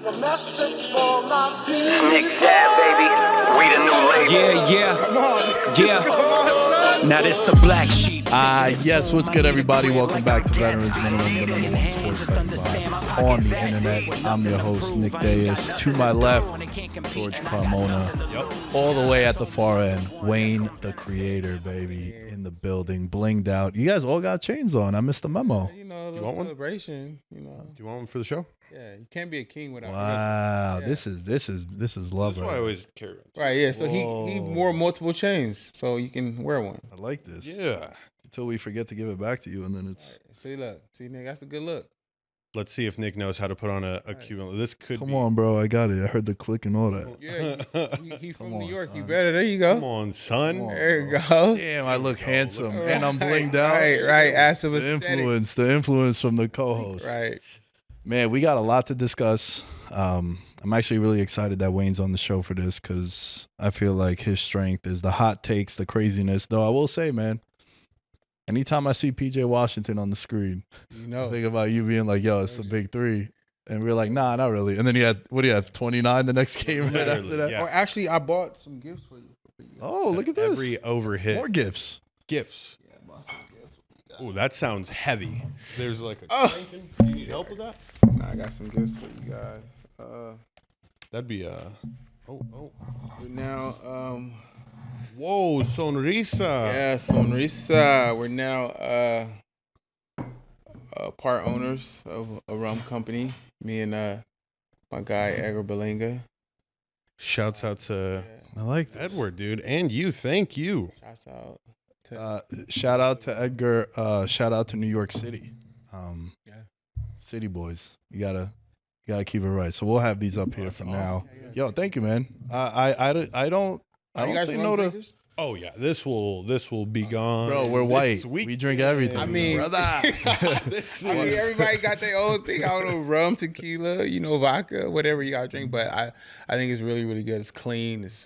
A message for my people. Nick Dad, baby. We the new label. Yeah. Come on. Yeah. Come on, son. Now this the black sheep. Yes, what's good, everybody? Welcome back to Veterans Minimum, the number one sports betting blog on the internet. I'm your host, Nick Dais. To my left, George Carmona. Yep. All the way at the far end, Wayne, the creator, baby, in the building, blinged out. You guys all got chains on. I missed the memo. You know, a You little want one? celebration. You know, Do you want one for the show? yeah, you can't be a king without. Wow, Yeah. this is love. That's why I always carry one. Right, yeah. So he Whoa. wore multiple chains, so you can wear one. I like this. Yeah. Until we forget to give it back to you, and then it's. See, look, Nick, that's a good look. Let's see if Nick knows how to put on a cumulative. This could Come be. on, bro. I got it. I heard the click and all that. Yeah, he's from Come New on, York. You son. better. There you go. Come on, son. Come on. There you go. Damn, I look handsome, Look- and I'm blinged out. Right. Acid was The influence from the co-host. Right. Man, we got a lot to discuss. I'm actually really excited that Wayne's on the show for this because I feel like his strength is the hot takes, the craziness. Though I will say, man, anytime I see PJ Washington on the screen, You I know. think about you being like, yo, it's the big three. And we're like, nah, not really. And then you had, what do you have, 29 the next game right Literally, after that? yeah. Or actually, I bought some gifts for you. Oh, look at this. Every overhit. More gifts. gifts. Yeah, I bought some gifts. Oh, that sounds heavy. There's like a Oh. cranking. Do you need help with that? Nah, I got some gifts for you guys. That'd be Oh. We're now, Whoa, sonrisa. yeah, Sonrisa. We're now part owners of a rum company. Me and my guy Edgar Belinga. Shouts out to I like this. Edward, dude, and you. Thank you. Shouts out to Shout out to Edgar. Shout out to New York City. Yeah. City boys. You gotta keep it right. So we'll have these up here for now. Yo, thank you, man. I don't you guys say rum no to. drinkers? Oh yeah, this will be gone. Bro, we're this white. week. We drink everything. I mean, brother. everybody got their own thing. I don't know, rum, tequila, vodka, whatever you gotta drink. But I think it's really, really good. It's clean. It's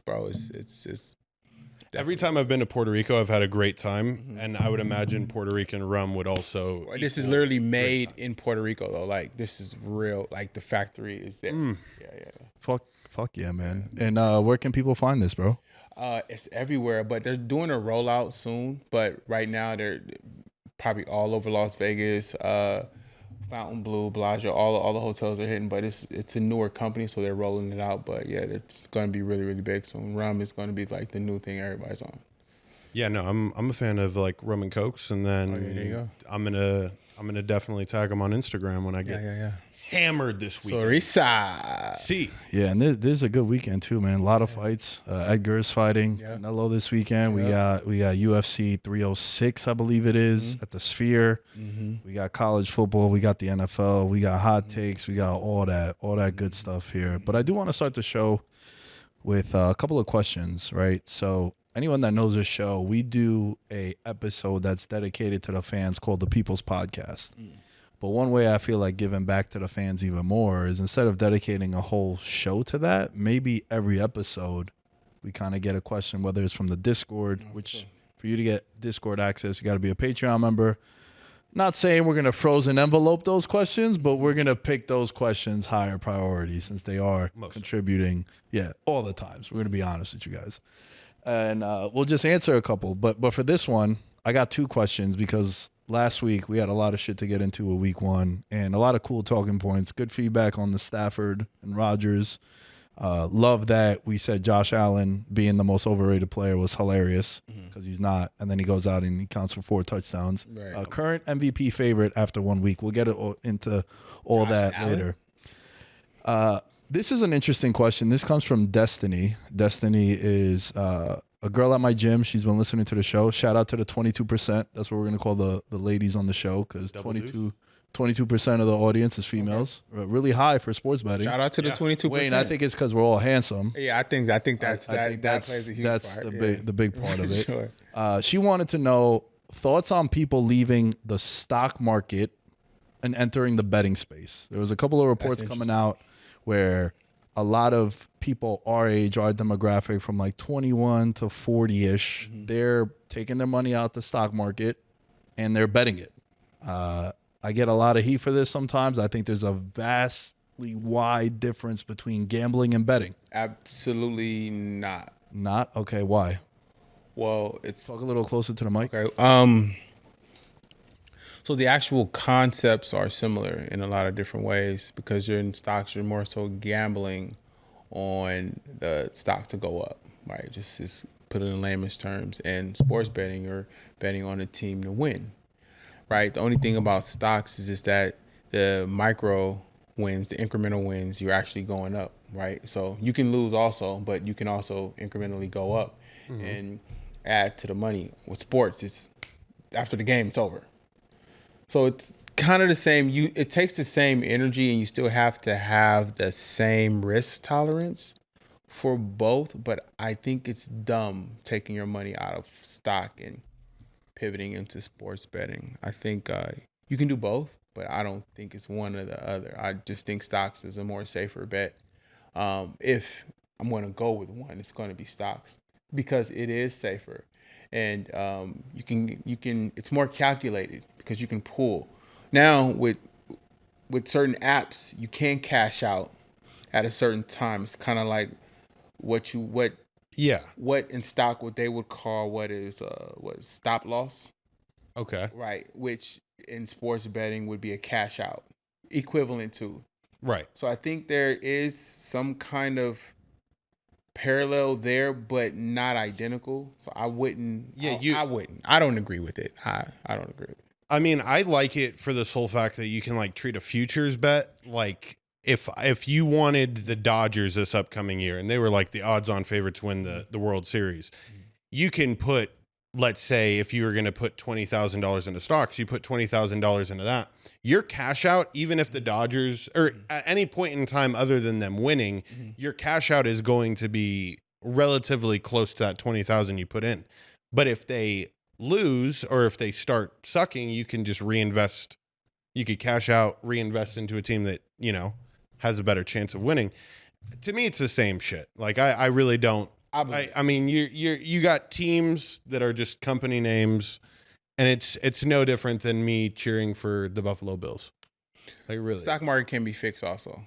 Every time I've been to Puerto Rico, I've had a great time, and I would imagine Puerto Rican rum would also. This is equal literally great made time. in Puerto Rico though. Like this is real. Like the factory is there. Yeah. Fuck yeah, man. And where can people find this, bro? It's everywhere, but they're doing a rollout soon. But right now they're probably all over Las Vegas, Fontainebleau, Bellagio, all the hotels are hitting. But it's a newer company, so they're rolling it out. But yeah, it's going to be really, really big soon. Rum is going to be like the new thing everybody's on. Yeah, no, I'm a fan of like rum and cokes, and then there you go. I'm gonna definitely tag them on Instagram when I get hammered this week. Sorry, See, Yeah, and this is a good weekend too, man. A lot of fights. Edgar is fighting Canelo this weekend. We got UFC 306, I believe it is, at the Sphere. We got college football. We got the NFL. We got hot takes. We got all that good stuff here. But I do want to start the show with a couple of questions, right? So anyone that knows this show, we do a episode that's dedicated to the fans called the People's Podcast. But one way I feel like giving back to the fans even more is instead of dedicating a whole show to that, maybe every episode we kind of get a question, whether it's from the Discord, which for you to get Discord access, you got to be a Patreon member. Not saying we're going to frozen envelope those questions, but we're going to pick those questions higher priority since they are contributing, all the times. We're going to be honest with you guys. And we'll just answer a couple. But for this one, I got two questions because last week we had a lot of shit to get into with week one and a lot of cool talking points. Good feedback on the Stafford and Rodgers. Love that we said Josh Allen being the most overrated player was hilarious because he's not. And then he goes out and he counts for 4 touchdowns. Right. Current MVP favorite after 1 week. We'll get into all that Allen? later. This is an interesting question. This comes from Destiny. Destiny is a girl at my gym. She's been listening to the show. Shout out to the 22%. That's what we're going to call the ladies on the show because 22% of the audience is females. Really high for sports betting. shout out to the 22%. Wayne, I think it's because we're all handsome. Yeah, I think that that's plays a huge part. the big part of it. Sure. She wanted to know thoughts on people leaving the stock market and entering the betting space. There was a couple of reports coming out where a lot of people our age, our demographic from like 21 to 40-ish, they're taking their money out the stock market and they're betting it. I get a lot of heat for this sometimes. I think there's a vast drastically wide difference between gambling and betting? Absolutely not. Not? Okay, why? Well, it's Talk a little closer to the mic. okay. So the actual concepts are similar in a lot of different ways because you're in stocks, you're more so gambling on the stock to go up, right? Just put it in layman's terms. And sports betting, you're betting on a team to win, right? The only thing about stocks is just that the micro wins, the incremental wins, you're actually going up, right? So you can lose also, but you can also incrementally go up and add to the money. With sports, it's after the game, it's over. So it's kind of the same. It takes the same energy, and you still have to have the same risk tolerance for both. But I think it's dumb taking your money out of stock and pivoting into sports betting. I think you can do both, but I don't think it's one or the other. I just think stocks is a more safer bet. If I'm going to go with one, it's going to be stocks because it is safer. And you can it's more calculated because you can pull. Now with certain apps, you can cash out at a certain time. It's kind of like what in stock what they would call what stop loss. Okay. Right, which in sports betting would be a cash out equivalent to. Right. So I think there is some kind of parallel there, but not identical. So I wouldn't. Yeah, I wouldn't. I don't agree with it. I don't agree with it. I mean, I like it for the sole fact that you can like treat a futures bet. Like if you wanted the Dodgers this upcoming year and they were like the odds-on favorite to win the World Series, you can put, let's say, if you were going to put $20,000 into stocks, you put $20,000 into that. Your cash out, even if the Dodgers, or at any point in time other than them winning, your cash out is going to be relatively close to that 20,000 you put in. But if they lose or if they start sucking, you can just reinvest. You could cash out, reinvest into a team that, you know, has a better chance of winning. To me, it's the same shit. Like I really don't. I mean, you got teams that are just company names, and it's no different than me cheering for the Buffalo Bills. Like really, stock market can be fixed also,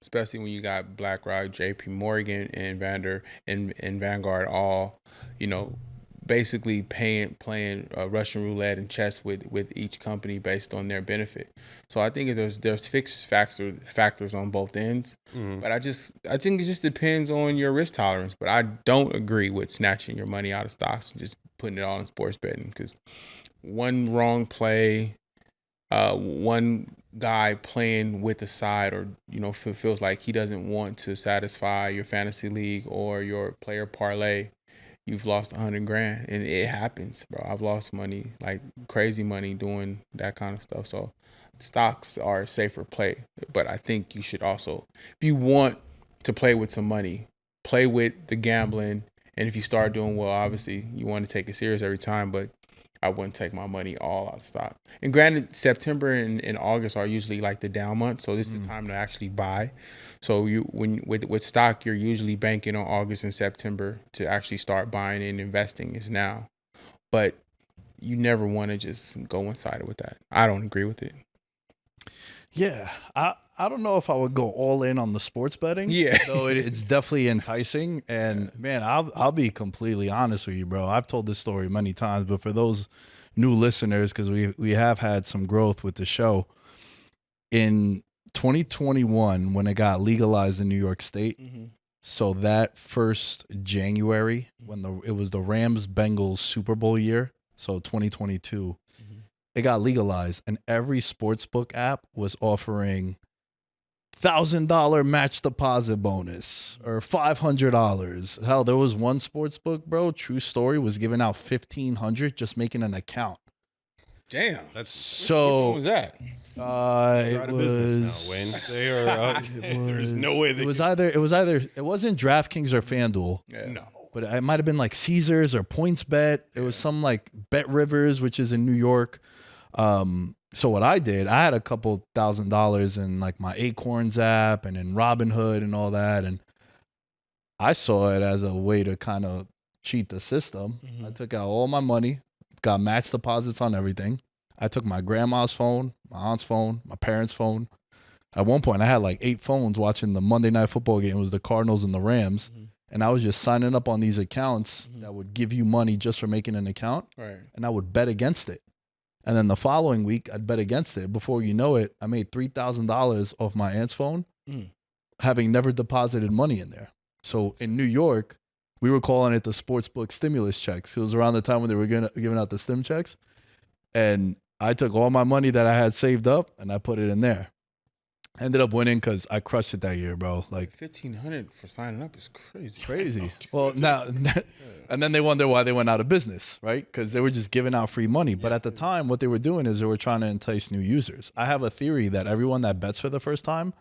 especially when you got BlackRock, J.P. Morgan, and Vanguard all, you know, basically playing Russian roulette and chess with each company based on their benefit. So I think there's fixed factors on both ends. But I think it just depends on your risk tolerance. But I don't agree with snatching your money out of stocks and just putting it all in sports betting, because one wrong play, one guy playing with the side, or you know, feels like he doesn't want to satisfy your fantasy league or your player parlay, you've lost $100,000, and it happens, bro. I've lost money, like crazy money, doing that kind of stuff. So stocks are a safer play, but I think you should also, if you want to play with some money, play with the gambling. And if you start doing well, obviously you want to take it serious every time, but I wouldn't take my money all out of stock. And granted, September and August are usually like the down months, so this is time to actually buy. So with stock, you're usually banking on August and September to actually start buying and investing is now. But you never want to just go one-sided with that. I don't agree with it. Yeah, I don't know if I would go all in on the sports betting. Yeah, so it's definitely enticing. And man, I'll be completely honest with you, bro. I've told this story many times, but for those new listeners, because we have had some growth with the show, in 2021 when it got legalized in New York State. So that first January when it was the Rams-Bengals Super Bowl year, so 2022. It got legalized, and every sportsbook app was offering $1,000 match deposit bonus or $500. Hell, there was one sportsbook, bro, true story, was giving out $1,500 just making an account. Damn, that's so. What was that? It was. Now, Wayne. They are. There's no way. It wasn't DraftKings or FanDuel. Yeah. No. But it might have been like Caesars or PointsBet. It was some like Bet Rivers, which is in New York. So what I did, I had a couple $1,000 in like my Acorns app and in Robinhood and all that. And I saw it as a way to kind of cheat the system. I took out all my money, got match deposits on everything. I took my grandma's phone, my aunt's phone, my parents' phone. At one point, I had like 8 phones watching the Monday Night Football game. It was the Cardinals and the Rams. And I was just signing up on these accounts that would give you money just for making an account. Right. And I would bet against it. And then the following week, I'd bet against it. Before you know it, I made $3,000 off my aunt's phone, having never deposited money in there. So in New York, we were calling it the sportsbook stimulus checks. It was around the time when they were giving out the stim checks. And I took all my money that I had saved up and I put it in there. Ended up winning because I crushed it that year, bro. Like $1,500 for signing up is crazy. Crazy. Well, now, and then they wonder why they went out of business, right? Because they were just giving out free money. But at the time, what they were doing is they were trying to entice new users. I have a theory that everyone that bets for the first time,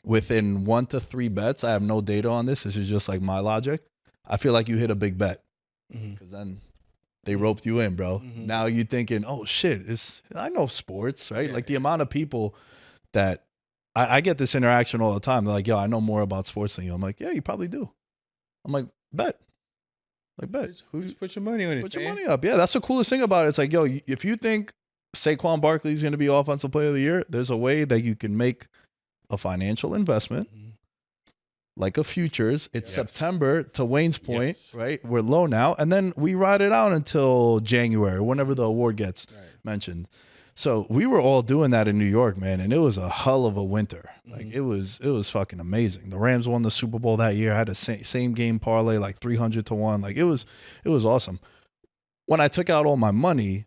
within 1 to 3 bets, I have no data on this. This is just like my logic. I feel like you hit a big bet because then they roped you in, bro. Now you're thinking, oh shit, I know sports, right? Like the amount of people that I get this interaction all the time. They're like, yo, I know more about sports than you. I'm like, yeah, you probably do. I'm like, bet. Like, bet. Just put your money on it. Put your money up. Yeah, that's the coolest thing about it. It's like, yo, if you think Saquon Barkley is going to be Offensive Player of the Year, there's a way that you can make a financial investment, like a futures. It's September, to Wayne's point, right? We're low now. And then we ride it out until January, whenever the award gets mentioned. So we were all doing that in New York, man, and it was a hell of a winter. Like it was fucking amazing. The Rams won the Super Bowl that year. I had a same game parlay, like 300 to 1. Like it was awesome. When I took out all my money,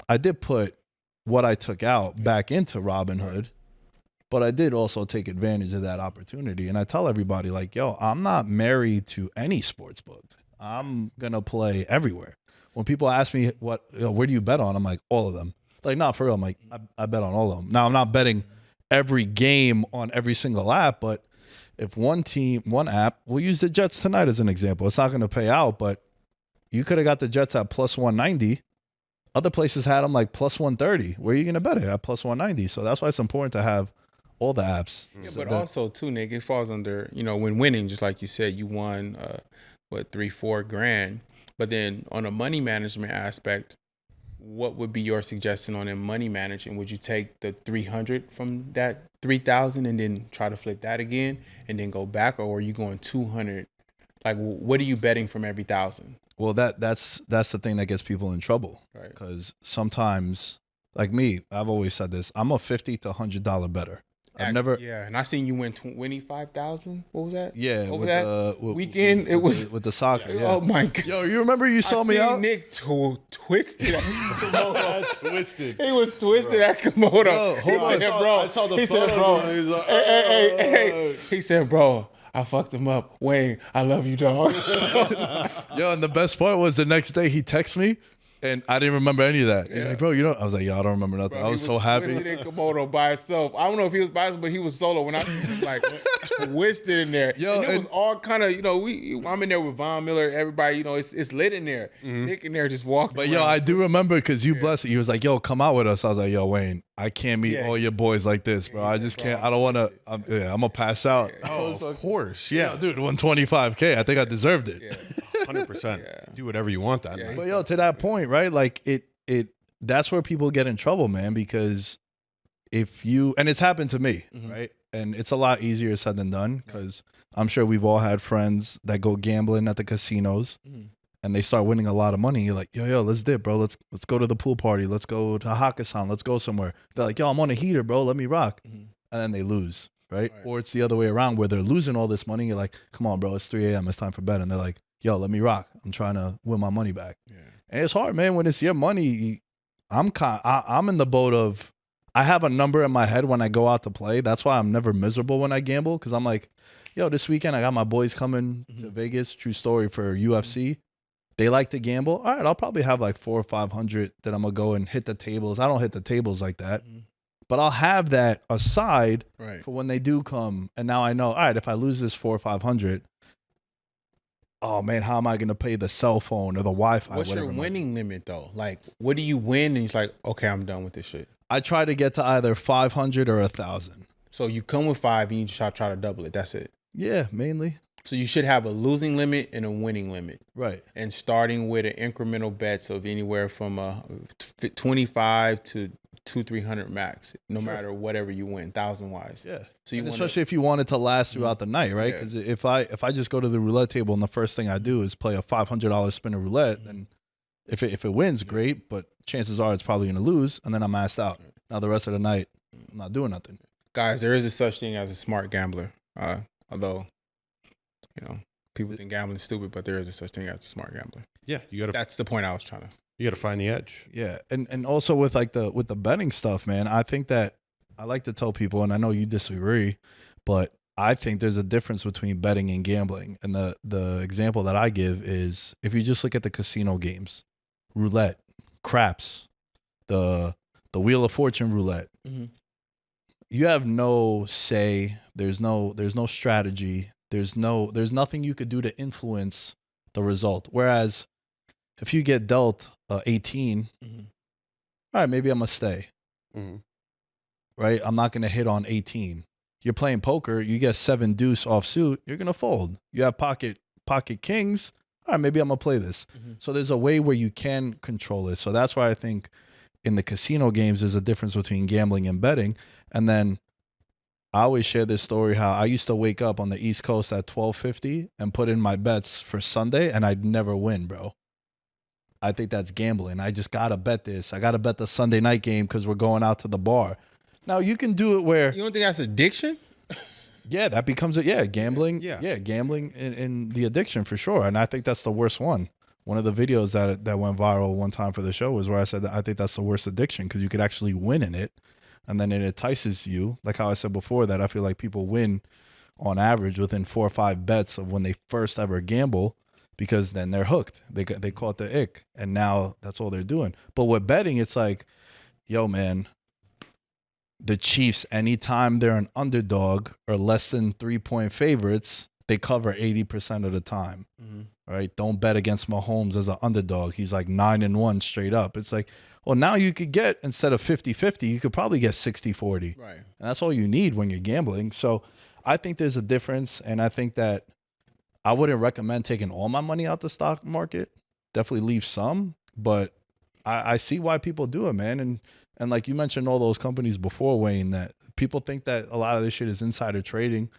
I did put what I took out back into Robinhood, but I did also take advantage of that opportunity. And I tell everybody, like, yo, I'm not married to any sports book. I'm gonna play everywhere. When people ask me where do you bet on, I'm like, all of them. Like, not for real. I'm like, I bet on all of them. Now, I'm not betting every game on every single app, but if one app, we'll use the Jets tonight as an example. It's not going to pay out, but you could have got the Jets at plus 190. Other places had them like plus 130. Where are you going to bet it at plus 190? So that's why it's important to have all the apps. Yeah, but also, too, Nick, it falls under, when winning, just like you said, you won, $3-4 grand. But then on a money management aspect, what would be your suggestion on money management? Would you take the 300 from that 3,000 and then try to flip that again and then go back, or are you going 200? Like, what are you betting from every 1,000? Well, that's the thing that gets people in trouble, right? Because sometimes, like me, I've always said this: I'm a $50 to $100 bettor. And I seen you win 25,000. What was that? Yeah, what was that weekend? It was with the soccer. Yeah. Oh my god! Yo, you remember you saw me out? Nick twisted. Twisted. He was twisted at Komodo. Yo, hold on. Bro. I saw the photo. Bro. Hey. He said, bro, I fucked him up. Wayne, I love you, dog. Yo, and the best part was the next day he texted me. And I didn't remember any of that. He's like, bro, I was like, yo, I don't remember nothing. Bro, I was so happy. He was twisted in Komodo by himself. I don't know if he was by himself, but he was solo. When I was like twisted in there. Yo, and it was all kind of, I'm in there with Von Miller. Everybody, it's lit in there. Nick in there just walking. But yo, I do remember because you blessed it. He was like, yo, come out with us. I was like, yo, Wayne, I can't meet all your boys like this, bro. I just can't. I don't want to. I'm going to pass out. Oh, of course. Yeah. Dude, 125K. I think I deserved it. Yeah. 100%. Do whatever you want that night. But yo, to that point, right? Like that's where people get in trouble, man, because and it's happened to me, right? And it's a lot easier said than done, because I'm sure we've all had friends that go gambling at the casinos and they start winning a lot of money. You're like, yo, let's dip, bro. Let's go to the pool party. Let's go to Hakkasan. Let's go somewhere. They're like, yo, I'm on a heater, bro. Let me rock. And then they lose, right? Or it's the other way around where they're losing all this money. You're like, come on, bro. It's 3 a.m. It's time for bed. And they're like, yo, let me rock. I'm trying to win my money back. Yeah. And it's hard, man. When it's your money, I'm in the boat of, I have a number in my head when I go out to play. That's why I'm never miserable when I gamble, because I'm like, yo, this weekend I got my boys coming to Vegas, true story, for UFC. They like to gamble. All right, I'll probably have like 400 or 500 that I'm going to go and hit the tables. I don't hit the tables like that. But I'll have that aside for when they do come. And now I know, all right, if I lose this 400 or 500, oh man, how am I going to pay the cell phone or the Wi-Fi? What's your winning limit though? Like, what do you win? And it's like, okay, I'm done with this shit. I try to get to either 500 or 1,000. So you come with 5 and you try to double it. That's it. Yeah, mainly. So you should have a losing limit and a winning limit. Right. And starting with an incremental bets of anywhere from 25 to 200-300 max, no matter whatever you win, 1,000 wise. Yeah. So you especially if you want it to last throughout the night, right? Because if I just go to the roulette table and the first thing I do is play a $500 spin of roulette, then if it wins, great. But chances are it's probably going to lose, and then I'm asked out. Now the rest of the night, I'm not doing nothing. Guys, there is a such thing as a smart gambler. Although, people think gambling is stupid, but there is a such thing as a smart gambler. Yeah, That's the point I was trying to. You got to find the edge. Yeah, and also with the betting stuff, man. I think that I like to tell people, and I know you disagree, but I think there's a difference between betting and gambling. And the example that I give is if you just look at the casino games, roulette, craps, the Wheel of Fortune roulette. Mm-hmm. You have no say. There's no strategy. There's nothing you could do to influence the result. Whereas if you get dealt 18, all right, maybe I'm gonna stay. Right, I'm not gonna hit on 18. You're playing poker. You get 7 deuce offsuit. You're gonna fold. You have pocket kings. All right, maybe I'm gonna play this. So there's a way where you can control it. So that's why I think in the casino games there's a difference between gambling and betting. And then I always share this story how I used to wake up on the East Coast at 12:50 and put in my bets for Sunday, and I'd never win, bro. I think that's gambling. I just gotta bet this. I gotta bet the Sunday night game because we're going out to the bar. Now you can do it where You don't think that's addiction? yeah, that becomes gambling. Yeah, gambling in the addiction for sure. And I think that's the worst one. One of the videos that went viral one time for the show was where I said that I think that's the worst addiction because you could actually win in it, and then it entices you. Like how I said before, that I feel like people win on average within 4 or 5 bets of when they first ever gamble, because then they're hooked. They caught the ick, and now that's all they're doing. But with betting, it's like, yo, man, the Chiefs, anytime they're an underdog or less than 3-point favorites, they cover 80% of the time. Right? Don't bet against Mahomes as an underdog. He's like 9-1 straight up. It's like, well, now you could get, instead of 50-50, you could probably get 60-40. Right. And that's all you need when you're gambling. So I think there's a difference, and I think that I wouldn't recommend taking all my money out the stock market. Definitely leave some, but I see why people do it, man. And like you mentioned all those companies before, Wayne, that people think that a lot of this shit is insider trading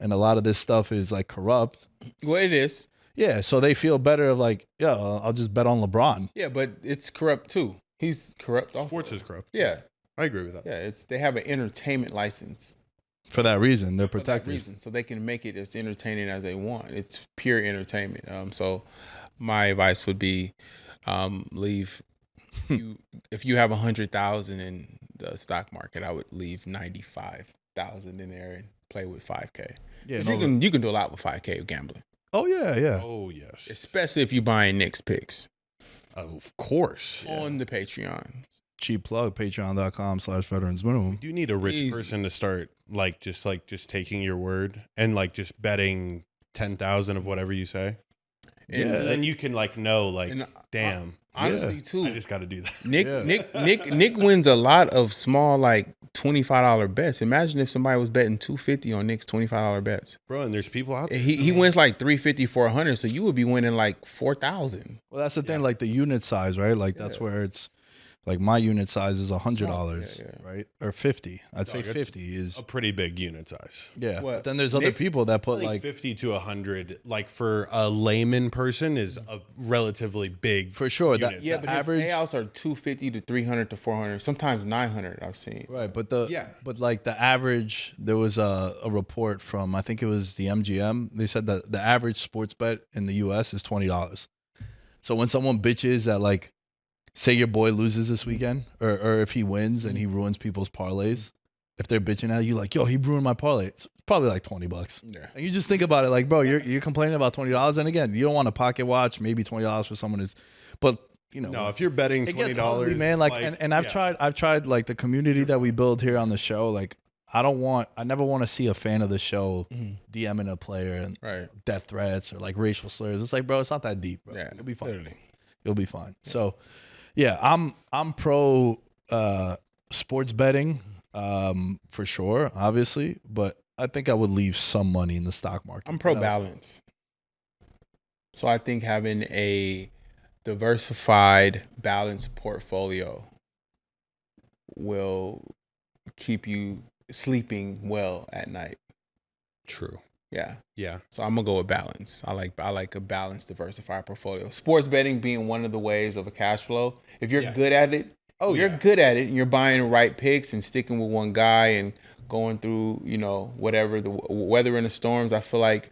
and a lot of this stuff is like corrupt. Well, it is. Yeah, so they feel better of like, yeah, I'll just bet on LeBron. Yeah, but it's corrupt too. He's corrupt also. Sports is corrupt. Yeah. I agree with that. Yeah, they have an entertainment license. For that reason, they're For that protected. reason, so they can make it as entertaining as they want. It's pure entertainment. So my advice would be leave if you have 100,000 in the stock market, I would leave 95,000 in there and play with 5K. Yeah, you can do a lot with 5K of gambling. Oh yeah. Oh yes. Especially if you're buying Knicks picks Of course. on the Patreon. Cheap plug, patreon.com/veterans minimum. You do need a rich Easy. person to start just taking your word and like just betting 10,000 of whatever you say. And, And then you can like know like and damn. honestly I too, just got to do that. Nick wins a lot of small like $25 bets. Imagine if somebody was betting $250 on Nick's $25 bets. Bro, and there's people out there. He wins like $350, $400, so you would be winning like $4,000. Well, that's the thing, like the unit size, right? Like that's where it's like my unit size is $100, right? Or 50. I'd say Dog, it's 50 is a pretty big unit size. yeah. What, But then there's other Nick's? people that put Like like 50 to 100, like for a layman person, is a relatively big. for sure that unit Yeah, size. but average his payouts are $250 to $300 to $400, sometimes $900. I've seen. right. But but like the average, there was a report from I think it was the MGM. They said that the average sports bet in the US is $20. So when someone bitches at like, say your boy loses this weekend, or if he wins and he ruins people's parlays, if they're bitching at you like, yo, he ruined my parlay, it's probably like $20. Yeah. And you just think about it like, bro, you're complaining about $20, and again, you don't want a pocket watch, maybe $20 for someone who's, but you know, No, if you're betting it $20, gets ugly, man. Like, and I've tried like the community that we build here on the show. Like, I never want to see a fan of the show DMing a player and Right. death threats or like racial slurs. It's like, bro, it's not that deep, bro. Yeah, It'll be fine. literally. It'll be fine. So, yeah, I'm pro sports betting for sure, obviously, but I think I would leave some money in the stock market. I'm pro What else? balance. So I think having a diversified, balanced portfolio will keep you sleeping well at night. True. Yeah. Yeah. So I'm gonna go with balance. I like a balanced, diversified portfolio. Sports betting being one of the ways of a cash flow. If you're good at it, good at it, and you're buying the right picks and sticking with one guy and going through, whatever the weather in the storms. I feel like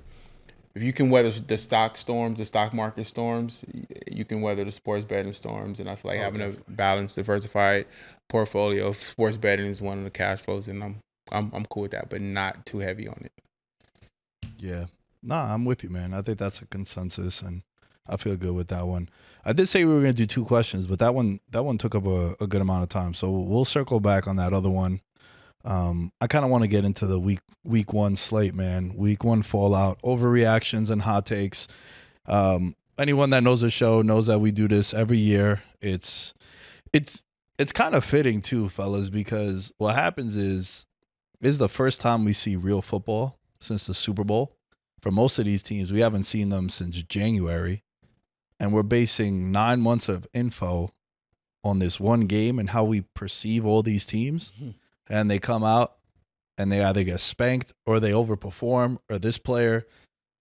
if you can weather the stock storms, the stock market storms, you can weather the sports betting storms. And I feel like having definitely a balanced, diversified portfolio of sports betting is one of the cash flows, and I'm cool with that, but not too heavy on it. Yeah. Nah, I'm with you, man. I think that's a consensus, and I feel good with that one. I did say we were going to do 2 questions, but that one took up a good amount of time. So we'll circle back on that other one. I kind of want to get into the week 1 slate, man. Week 1 fallout, overreactions and hot takes. Anyone that knows the show knows that we do this every year. It's kind of fitting too, fellas, because what happens is the first time we see real football since the Super Bowl. For most of these teams, we haven't seen them since January, and we're basing 9 months of info on this one game and how we perceive all these teams. And they come out and they either get spanked or they overperform, or this player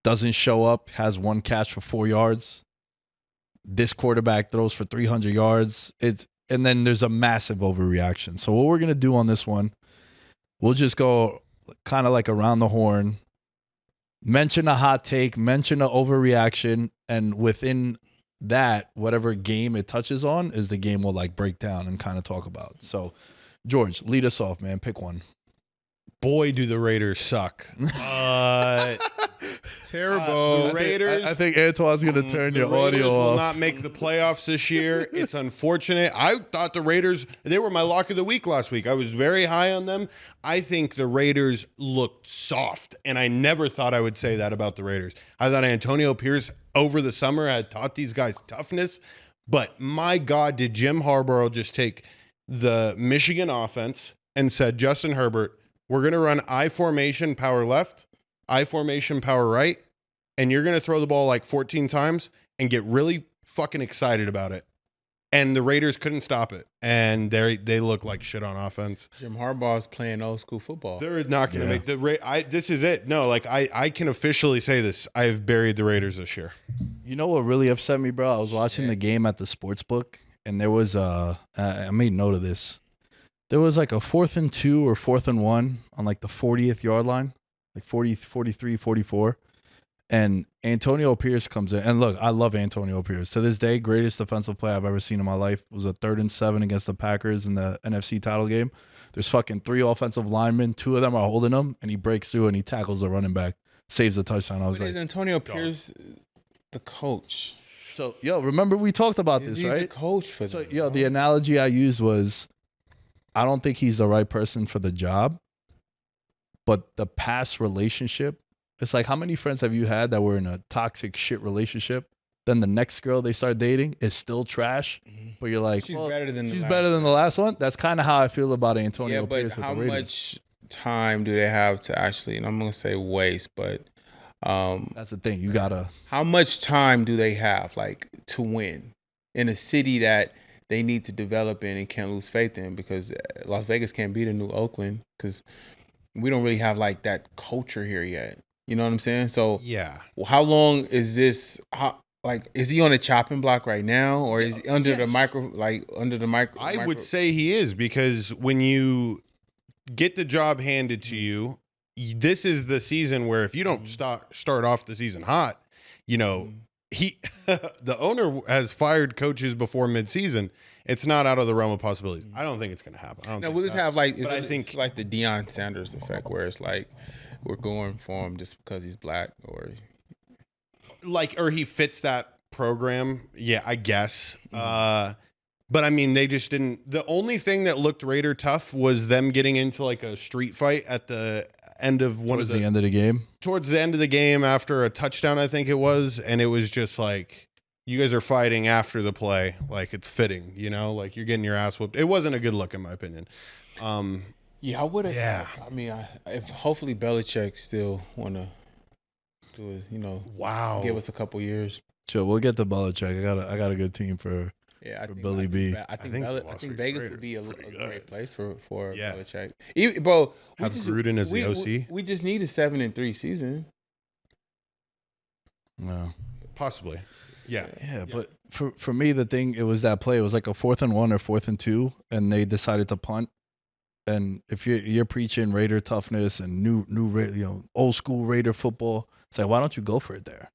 doesn't show up, has 1 catch for 4 yards. This quarterback throws for 300 yards. And then there's a massive overreaction. So what we're going to do on this one, we'll just go kind of like around the horn, mention a hot take, mention an overreaction, and within that, whatever game it touches on is the game we'll like break down and kind of talk about. So, George, lead us off, man. Pick one. Boy, do the Raiders suck. Terrible. The Raiders. I think Antoine's going to turn your audio will off. Not make the playoffs this year. It's unfortunate. I thought the Raiders, they were my lock of the week last week. I was very high on them. I think the Raiders looked soft, and I never thought I would say that about the Raiders. I thought Antonio Pierce over the summer had taught these guys toughness, but my God, did Jim Harbaugh just take the Michigan offense and said, Justin Herbert, we're going to run I formation, power left, I formation, power right, and you're going to throw the ball like 14 times and get really fucking excited about it. And the Raiders couldn't stop it. And they look like shit on offense. Jim Harbaugh's playing old school football. They're not going to make the this is it. No, like I can officially say this. I've buried the Raiders this year. You know what really upset me, bro? I was watching the game at the sports book, and there was I made note of this. There was like a 4th and 2 or 4th and 1 on like the 40th yard line, like 40, 43, 44. And Antonio Pierce comes in. And look, I love Antonio Pierce. To this day, greatest defensive play I've ever seen in my life. It was a 3rd and 7 against the Packers in the NFC title game. There's fucking 3 offensive linemen. 2 of them are holding him, and he breaks through and he tackles the running back, saves the touchdown. I was like, is Antonio Pierce the coach? So, remember we talked about this, right? The coach for so, them, the analogy I used was, I don't think he's the right person for the job, but the past relationship, it's like, how many friends have you had that were in a toxic shit relationship? Then the next girl they start dating is still trash, but you're like, she's better than the last one. That's kind of how I feel about Antonio Pierce. But how much time do they have to actually, and I'm going to say waste, but that's the thing. You got to. How much time do they have, like, to win in a city that they need to develop in and can't lose faith in, because Las Vegas can't beat a new Oakland because we don't really have like that culture here yet. You know what I'm saying? So yeah, how long is this? Is he on a chopping block right now, or is he under the micro? I would say he is, because when you get the job handed to you, this is the season where if you don't start off the season hot, the owner has fired coaches before midseason. It's not out of the realm of possibilities. I don't think it's going to happen. We'll just have I think like the Deion Sanders effect, where it's like we're going for him just because he's black, or he fits that program. Yeah, I guess. But I mean, they just didn't. The only thing that looked Raider tough was them getting into like a street fight at the end of towards the end of the game. Towards the end of the game, after a touchdown, I think it was, and it was just like, you guys are fighting after the play, like it's fitting, like you're getting your ass whooped. It wasn't a good look, in my opinion. I would have. Yeah. I mean, if hopefully Belichick still want to do it, wow, give us a couple years. Sure, we'll get to Belichick. I got a good team for Yeah, I for think Billy B. I think the I Las think Vegas Vegas Raiders would be a are pretty great good. place for Yeah. Belichick. Bro, Have Gruden as the OC? We just need a 7-3 season. No. Possibly. Yeah. Yeah, but for me, the thing, it was that play. It was like a 4th and 1 or 4th and 2, and they decided to punt. And if you're preaching Raider toughness and new old school Raider football, it's like, why don't you go for it there?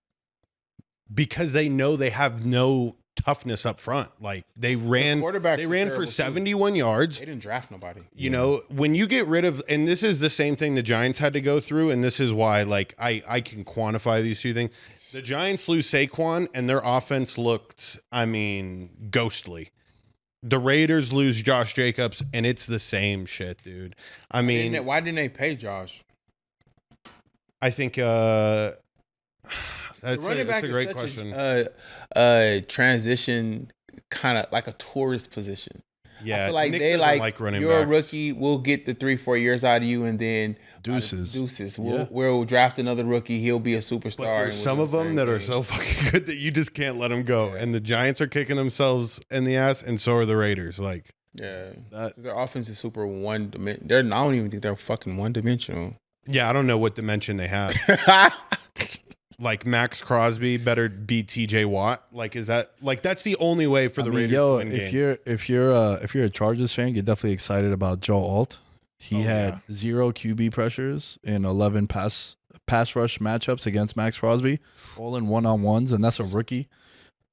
Because they know they have no toughness up front. Like they ran for for 71 yards. They didn't draft nobody. You know, when you get rid of, and this is the same thing the Giants had to go through, and this is why, like, I can quantify these two things. The Giants lose Saquon, and their offense looked, ghostly. The Raiders lose Josh Jacobs, and it's the same shit, dude. Why didn't they pay Josh? I think that's a great question. Transition kind of like a tourist position. Yeah, I feel like Nick they doesn't like running you're backs. a rookie. We'll get the 3-4 years out of you, and then Deuces. We'll draft another rookie. He'll be a superstar. But there's some of them that are so fucking good that you just can't let them go. Yeah. And the Giants are kicking themselves in the ass, and so are the Raiders. Like, yeah, their offense is super one dimensional. I don't even think they're fucking one dimensional. Yeah, I don't know what dimension they have. Like Max Crosby better beat TJ Watt. Like, is that like that's the only way for the Raiders to win games? If you're a Chargers fan, you're definitely excited about Joe Alt. He had 0 QB pressures in 11 pass rush matchups against Max Crosby, all in one-on-ones, and that's a rookie.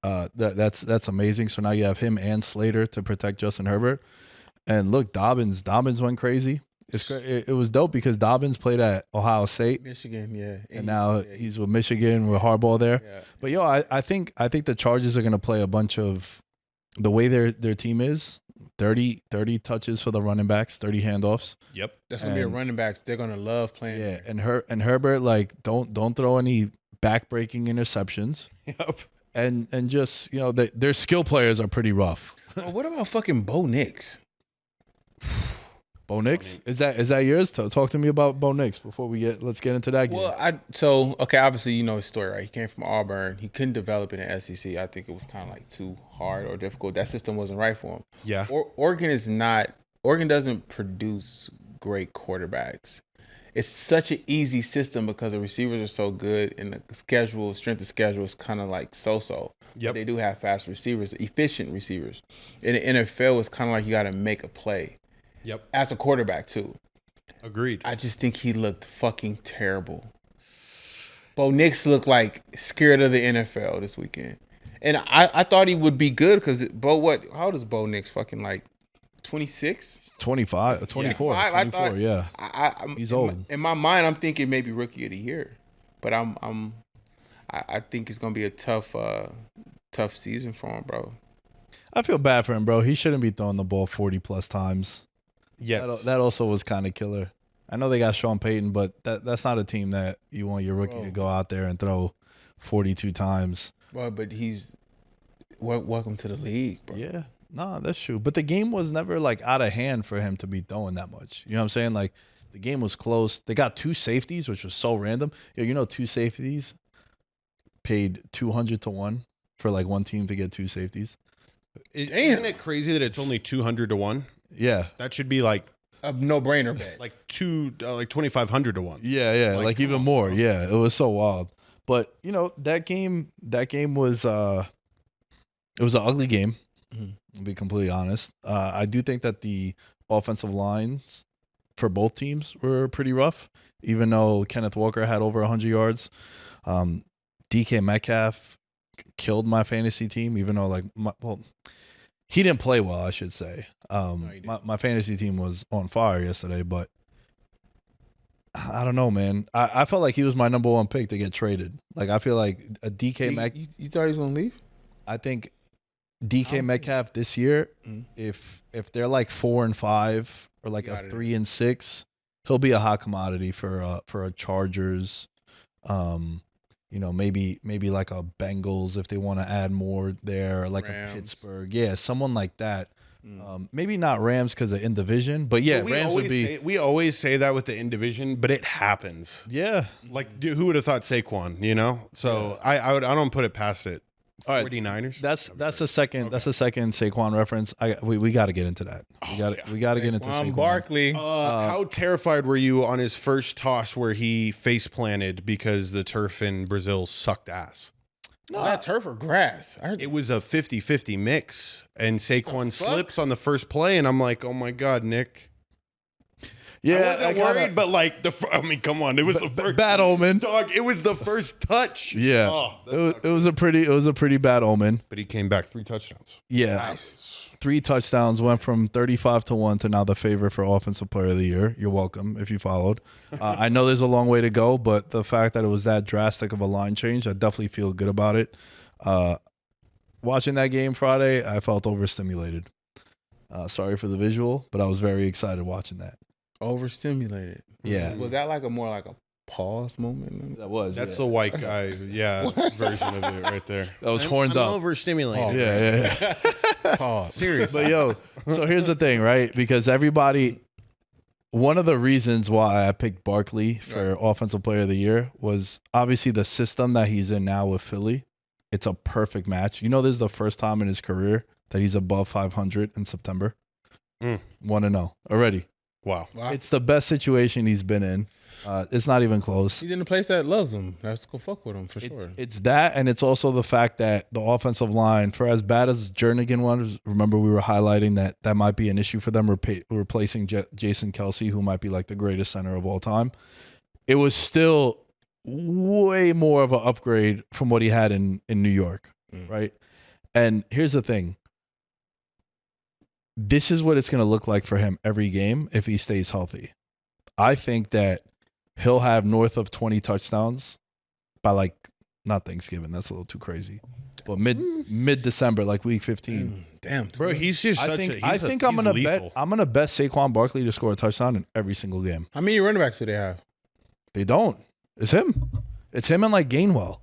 That's amazing. So now you have him and Slater to protect Justin Herbert. And look, Dobbins went crazy. It was dope because Dobbins played at Ohio State, Michigan, yeah, and now he's with Michigan with Harbaugh there. Yeah. But I think the Chargers are going to play a bunch of the way their team is. 30 touches for the running backs, 30 handoffs. Yep, that's gonna be a running backs. They're gonna love playing. Yeah, there. and Herbert, like don't throw any backbreaking interceptions. Yep, and just their skill players are pretty rough. Well, what about fucking Bo Nix? Bo Nix? Is that yours? Talk to me about Bo Nix before let's get into that game. Well, obviously you know his story, right? He came from Auburn. He couldn't develop in the SEC. I think it was kind of like too hard or difficult. That system wasn't right for him. Yeah. Oregon doesn't produce great quarterbacks. It's such an easy system because the receivers are so good and the strength of schedule is kind of like so-so. Yep. But they do have fast receivers, efficient receivers. In the NFL, it's kind of like you got to make a play. Yep. As a quarterback, too. Agreed. I just think he looked fucking terrible. Bo Nix looked like scared of the NFL this weekend. And I thought he would be good because how old is Bo Nix? Fucking like 26? 25, 24. Yeah. 24, thought, yeah. He's old. In my mind, I'm thinking maybe rookie of the year. But I think it's going to be a tough season for him, bro. I feel bad for him, bro. He shouldn't be throwing the ball 40-plus times. Yes. That also was kind of killer. I know they got Sean Payton, but that's not a team that you want your rookie to go out there and throw 42 times. Well, but welcome to the league, bro. Yeah. No, that's true. But the game was never like out of hand for him to be throwing that much. You know what I'm saying? Like the game was close. They got 2 safeties, which was so random. 2 safeties paid 200 to 1 for like one team to get 2 safeties. Isn't it crazy that it's only 200 to 1? Yeah. That should be like a no-brainer bet. Like 2,500 to 1. Yeah. Like even more. Yeah. It was so wild. But that game was it was an ugly game. To be completely honest. I do think that the offensive lines for both teams were pretty rough, even though Kenneth Walker had over 100 yards. DK Metcalf killed my fantasy team, even though he didn't play well, I should say. My fantasy team was on fire yesterday, but I don't know, man. I felt like he was my number 1 pick to get traded. Like I feel like a DK Metcalf. You thought he was gonna leave? I think DK Metcalf this year, if they're like 4-5 or like a 3-6, he'll be a hot commodity for a Chargers. Maybe like a Bengals if they want to add more there, or like Rams. A Pittsburgh. Yeah, someone like that. Maybe not Rams because they're in division, but yeah, Rams would be. We always say that with the in division, but it happens. Yeah. Like, dude, who would have thought Saquon, So I don't put it past it. All right. 49ers. That's the second Saquon reference. We got to get into that. We got to get into Saquon Barkley. How terrified were you on his first toss where he face planted because the turf in Brazil sucked ass? No, was that turf or grass? It was a 50-50 mix, and Saquon slips on the first play, and I'm like, oh my God, Nick. Yeah, I wasn't worried, but like come on, it was the first bad omen. Dog, it was the first touch. Yeah, it was a pretty bad omen. But he came back 3 touchdowns. Yeah, nice. 3 touchdowns, went from 35-1 to now the favorite for Offensive Player of the Year. You're welcome if you followed. I know there's a long way to go, but the fact that it was that drastic of a line change, I definitely feel good about it. Watching that game Friday, I felt overstimulated. Sorry for the visual, but I was very excited watching that. Overstimulated. Yeah. Was that like a pause moment? That's the white guy, version of it right there. That was horned up. Overstimulated. Yeah. Pause. Seriously. But so here's the thing, right? Because one of the reasons why I picked Barkley for Offensive Player of the Year was obviously the system that he's in now with Philly. It's a perfect match. You know, this is the first time in his career that he's above 500 in September. 1-0 already. Wow. It's the best situation he's been in. It's not even close. He's in a place that loves him. That's go fuck with him for sure. It's that, and it's also the fact that the offensive line, for as bad as Jernigan was, remember we were highlighting that might be an issue for them replacing Jason Kelce, who might be like the greatest center of all time. It was still way more of an upgrade from what he had in New York, right? And here's the thing. This is what it's going to look like for him every game if he stays healthy. I think that he'll have north of 20 touchdowns by not Thanksgiving. That's a little too crazy. But mid-December, like week 15. Damn, bro, he's just I'm going to bet Saquon Barkley to score a touchdown in every single game. How many running backs do they have? They don't. It's him. It's him and Gainwell.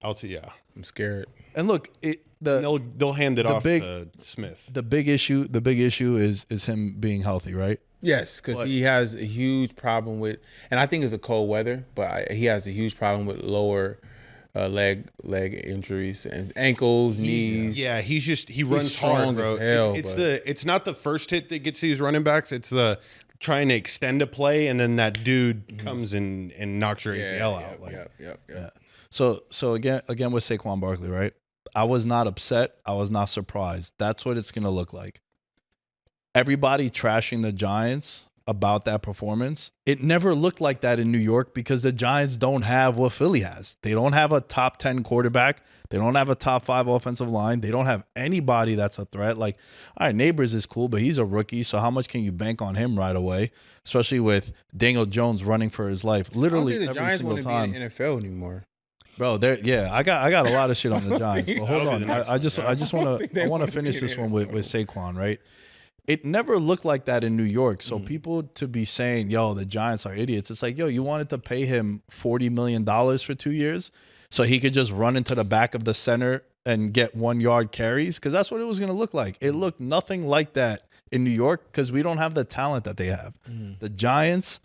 I'm scared. And look, they'll hand it off to Smith. The big issue is him being healthy, right? Yes, because he has a huge problem with, and I think it's a cold weather, but he has a huge problem with lower leg injuries and ankles, knees. Yeah, he runs hard, bro. It's not the first hit that gets these running backs. It's the trying to extend a play, and then that dude comes in and knocks your ACL out. Yeah. So again with Saquon Barkley, right? I was not upset. I was not surprised. That's what it's going to look like. Everybody trashing the Giants about that performance. It never looked like that in New York because the Giants don't have what Philly has. They don't have a top 10 quarterback. They don't have a top 5 offensive line. They don't have anybody that's a threat. All right, Neighbors is cool, but he's a rookie. So how much can you bank on him right away? Especially with Daniel Jones running for his life. Literally I don't think the every Giants single want time. to be in the NFL anymore. Bro, I got a lot of shit on the Giants. But hold on. I want to finish this one with Saquon, right? It never looked like that in New York. So people to be saying, yo, the Giants are idiots. It's like, yo, you wanted to pay him $40 million for 2 years so he could just run into the back of the center and get 1-yard carries? Because that's what it was going to look like. It looked nothing like that in New York because we don't have the talent that they have. The Giants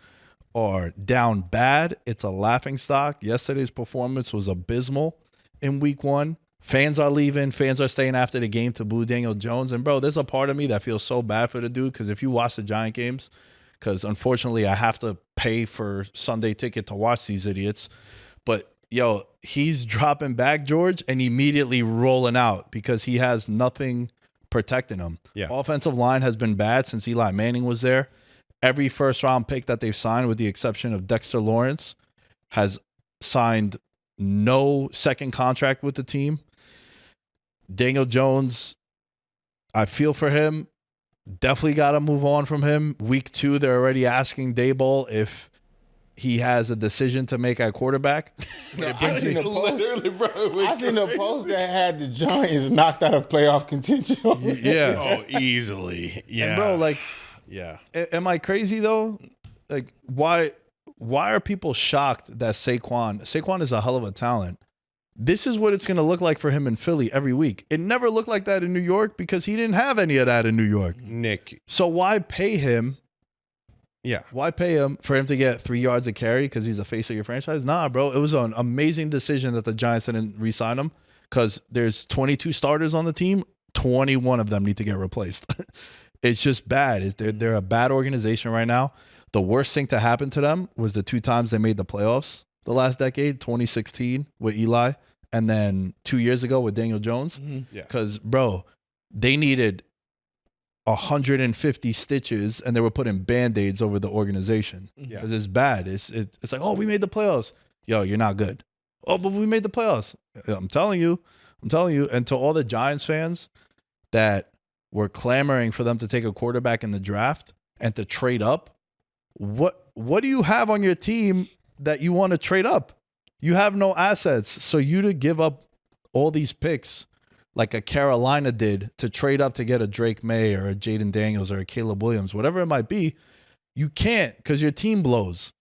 are down bad. It's a laughingstock. Yesterday's performance was abysmal in week 1. Fans are leaving. Fans are staying after the game to boo Daniel Jones. And, bro, there's a part of me that feels so bad for the dude because if you watch the Giant games, because unfortunately I have to pay for Sunday ticket to watch these idiots. But, yo, he's dropping back, George, and immediately rolling out because he has nothing protecting him. Yeah. Offensive line has been bad since Eli Manning was there. Every first-round pick that they've signed, with the exception of Dexter Lawrence, has signed no second contract with the team. Daniel Jones, I feel for him. Definitely got to move on from him. Week 2, they're already asking Daboll if he has a decision to make at quarterback. I seen a post that had the Giants knocked out of playoff contention. Yeah. Oh, easily. Yeah. And bro, yeah. Am I crazy though? Why are people shocked that Saquon is a hell of a talent? This is what it's going to look like for him in Philly every week. It never looked like that in New York because he didn't have any of that in New York. Nick. So why pay him? Yeah. Why pay him for him to get 3 yards of carry because he's the face of your franchise? Nah, bro. It was an amazing decision that the Giants didn't re-sign him because there's 22 starters on the team. 21 of them need to get replaced. It's just bad. They're a bad organization right now. The worst thing to happen to them was the 2 times they made the playoffs the last decade, 2016 with Eli, and then 2 years ago with Daniel Jones. Because, bro, they needed 150 stitches and they were putting Band-Aids over the organization. Because it's bad. It's like, oh, we made the playoffs. Yo, you're not good. Oh, but we made the playoffs. I'm telling you. And to all the Giants fans that were clamoring for them to take a quarterback in the draft and to trade up, what do you have on your team that you want to trade up? You have no assets. So you to give up all these picks like a Carolina did to trade up to get a Drake May or a Jaden Daniels or a Caleb Williams, whatever it might be, you can't because your team blows.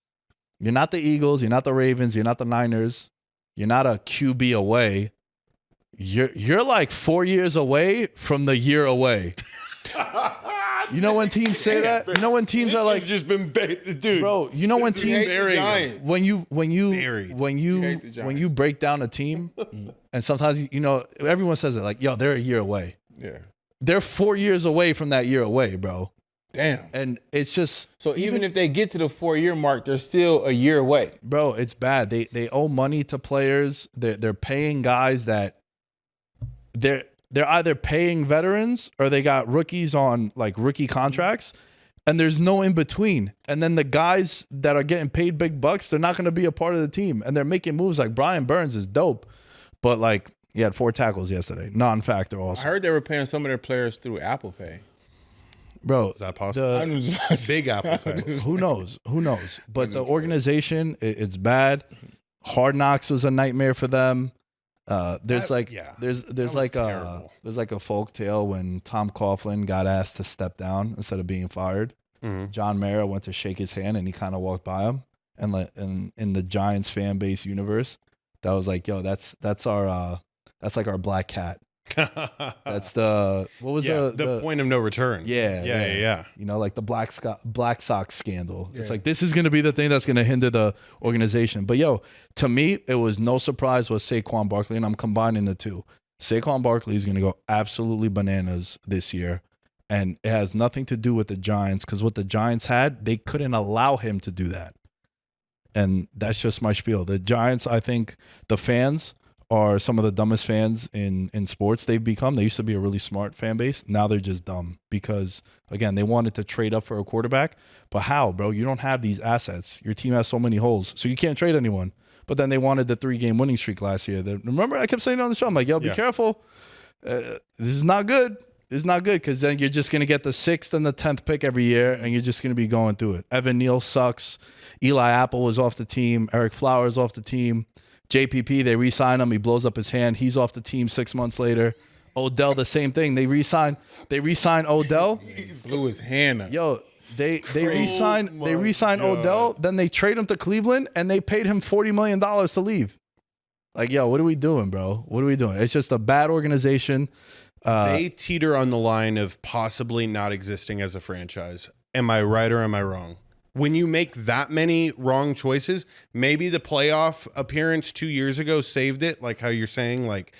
You're not the Eagles. You're not the Ravens. You're not the Niners. You're not a QB away. You're like 4 years away from the year away. You know when teams say that? You know when teams are like, it's just been dude. Bro, you know when teams when you break down a team and sometimes you know everyone says it like, yo, they're a year away. Yeah. They're 4 years away from that year away, bro. Damn. And it's just so even if they get to the 4-year mark, they're still a year away. Bro, it's bad. They owe money to players. They're paying guys that they're either paying veterans or they got rookies on like rookie contracts, and there's no in between. And then the guys that are getting paid big bucks, they're not going to be a part of the team, and they're making moves like Brian Burns is dope, but like he had 4 tackles yesterday, non-factor also. I heard they were paying some of their players through Apple Pay. Bro, is that possible? Big Apple Pay. Who knows? But the organization, it's bad. Hard Knocks was a nightmare for them. There's like a folk tale when Tom Coughlin got asked to step down instead of being fired. John Mara went to shake his hand and he kind of walked by him, and in the Giants fan base universe, that was like, yo, that's like our black cat. That's the point of no return. Yeah. You know, like the Black Sox scandal. It's like this is going to be the thing that's going to hinder the organization. But yo, to me, it was no surprise with Saquon Barkley, and I'm combining the two. Saquon Barkley is going to go absolutely bananas this year, and it has nothing to do with the Giants because what the Giants had, they couldn't allow him to do that. And that's just my spiel. The Giants, I think, the fans are some of the dumbest fans in sports they've become. They used to be a really smart fan base. Now they're just dumb because, again, they wanted to trade up for a quarterback. But how, bro? You don't have these assets. Your team has so many holes, so you can't trade anyone. But then they wanted the 3-game winning streak last year. Remember, I kept saying on the show, I'm like, yo, be careful. This is not good. It's not good because then you're just going to get the 6th and the 10th pick every year, and you're just going to be going through it. Evan Neal sucks. Eli Apple was off the team. Eric Flowers off the team. JPP, they re-sign him. He blows up his hand. He's off the team 6 months later. Odell, the same thing. They re-sign Odell. He blew his hand up. Yo, they re-sign Odell. Then they trade him to Cleveland, and they paid him $40 million to leave. Like, yo, what are we doing, bro? What are we doing? It's just a bad organization. They teeter on the line of possibly not existing as a franchise. Am I right or am I wrong? When you make that many wrong choices, maybe the playoff appearance 2 years ago saved it, like how you're saying, like